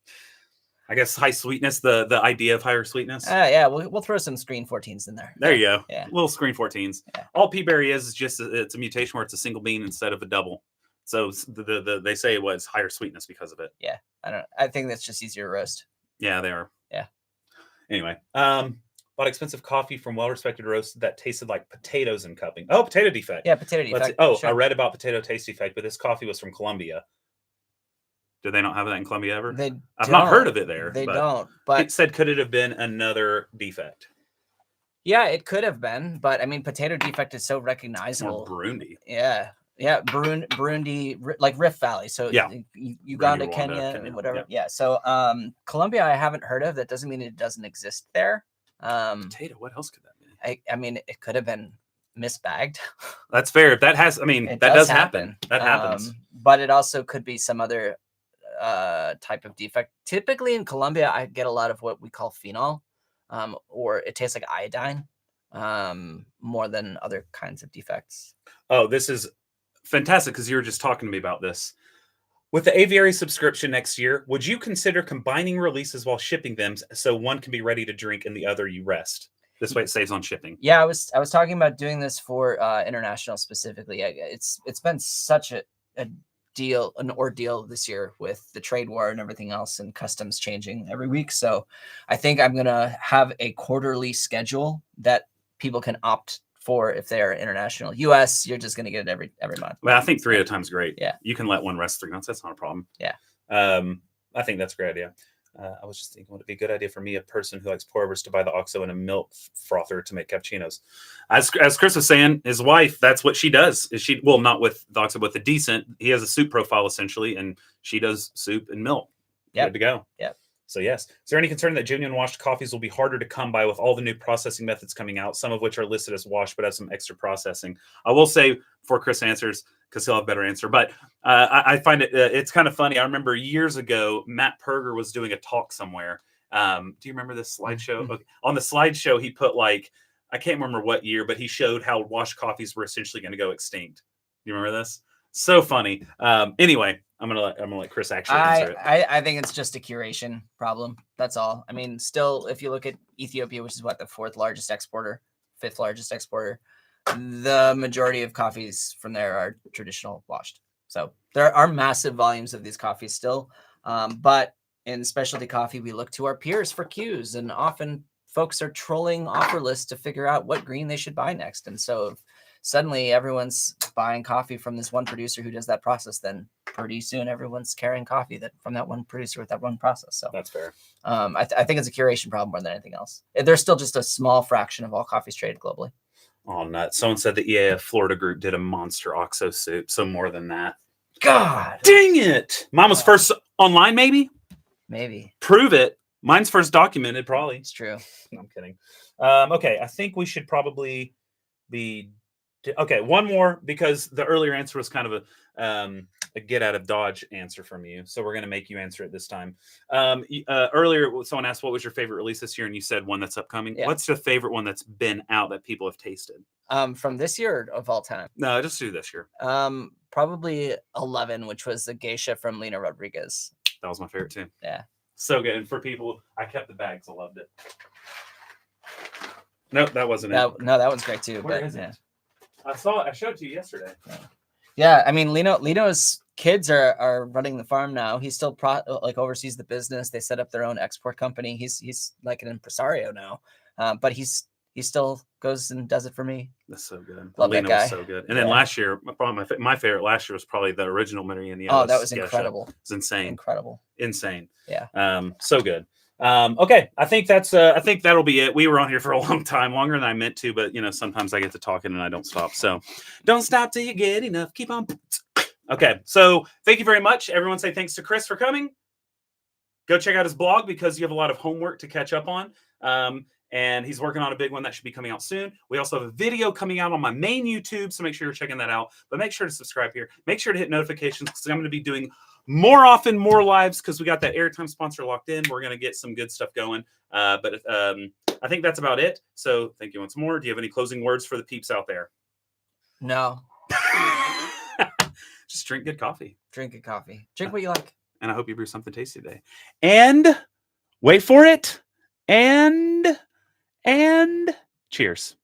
I guess high sweetness, the idea of higher sweetness. Yeah, we'll throw some screen 14s in there. There you go. Yeah. Little screen 14s. Yeah. All Peaberry is just it's a mutation where it's a single bean instead of a double. So they say it was higher sweetness because of it. Yeah. I think that's just easier to roast. Yeah, they are. Yeah. Anyway, bought expensive coffee from well-respected roasters that tasted like potatoes in cupping. Oh, potato defect. Yeah, potato defect. I read about potato taste defect, but this coffee was from Colombia. Do they not have that in Colombia ever? I've not heard of it there. They don't. But it said, could it have been another defect? Yeah, it could have been. But I mean, potato defect is so recognizable. Or Burundi. Yeah. Yeah, Burundi, like Rift Valley. So yeah, Uganda, Kenya, and whatever. Yeah. So Colombia, I haven't heard of. That doesn't mean it doesn't exist there. Potato. What else could that be? I mean, it could have been misbagged. That's fair. If that has, I mean, that does happen. That happens. But it also could be some other type of defect. Typically in Colombia, I get a lot of what we call phenol, or it tastes like iodine, more than other kinds of defects. Oh, this is fantastic because you were just talking to me about this. With the Aviary subscription next year, would you consider combining releases while shipping them so one can be ready to drink and the other you rest? This way it saves on shipping. Yeah, I was talking about doing this for international specifically. It's been such an ordeal this year with the trade war and everything else and customs changing every week. So I think I'm going to have a quarterly schedule that people can opt for if they're international. US, you're just going to get it every month. Well, I think 3 at a time is great. Yeah. You can let one rest 3 months. That's not a problem. Yeah. I think that's a great idea. I was just thinking, would it be a good idea for me, a person who likes pour-overs, to buy the OXO and a milk frother to make cappuccinos? As Chris was saying, his wife, that's what she does. Not with the OXO, with the Decent. He has a soup profile essentially, and she does soup and milk. Yep. Good to go. Yeah. So yes. Is there any concern that genuine washed coffees will be harder to come by with all the new processing methods coming out, some of which are listed as washed but have some extra processing? I will say, before Chris answers, because he'll have a better answer, but I find it's kind of funny. I remember years ago, Matt Perger was doing a talk somewhere. Do you remember this slideshow? Okay. On the slideshow, he put I can't remember what year, but he showed how washed coffees were essentially going to go extinct. You remember this? So funny. Anyway, I'm gonna let Chris actually answer it. I think it's just a curation problem. That's all. I mean, still, if you look at Ethiopia, which is what, the 4th largest exporter, 5th largest exporter, the majority of coffees from there are traditional washed. So there are massive volumes of these coffees still. But in specialty coffee, we look to our peers for cues, and often folks are trolling offer lists to figure out what green they should buy next. And so suddenly everyone's buying coffee from this one producer who does that process, then pretty soon everyone's carrying coffee from that one producer with that one process. So that's fair. I think it's a curation problem more than anything else. There's still just a small fraction of all coffees traded globally. Oh, nuts. Someone said the EAF Florida group did a monster OXO soup. So more than that. God. Dang it. Mine was first online, maybe? Maybe. Prove it. Mine's first documented, probably. It's true. No, I'm kidding. Okay, I think we should probably be Okay, one more because the earlier answer was kind of a get out of dodge answer from you. So we're going to make you answer it this time. Earlier, someone asked what was your favorite release this year, and you said one that's upcoming. Yeah. What's the favorite one that's been out that people have tasted? From this year or of all time? No, just do this year. Probably 11, which was the geisha from Lena Rodriguez. That was my favorite too. Yeah. So good. And for people, I kept the bags. I loved it. Nope, that wasn't it. No, that one's great too. Where but, is yeah. it? I showed it to you yesterday. Yeah, I mean, Lino's kids are running the farm now. He still oversees the business. They set up their own export company. He's like an impresario now, but he still goes and does it for me. That's so good. Love Lena that guy. was so good. And then last year, probably my favorite last year was probably the original Marianios. Oh, that was incredible. It was insane. Incredible. Insane. Yeah. So good. Okay, I think that'll be it. We were on here for a long time, longer than I meant to, but sometimes I get to talking and I don't stop. So don't stop till you get enough. Keep on. Okay, so thank you very much. Everyone say thanks to Chris for coming. Go check out his blog because you have a lot of homework to catch up on. And he's working on a big one that should be coming out soon. We also have a video coming out on my main YouTube, so make sure you're checking that out. But make sure to subscribe here. Make sure to hit notifications because I'm going to be doing more often, more lives because we got that airtime sponsor locked in. We're going to get some good stuff going. But I think that's about it. So thank you once more. Do you have any closing words for the peeps out there? No. Just drink good coffee. Drink good coffee. Drink what you like. And I hope you brew something tasty today. And wait for it. And cheers.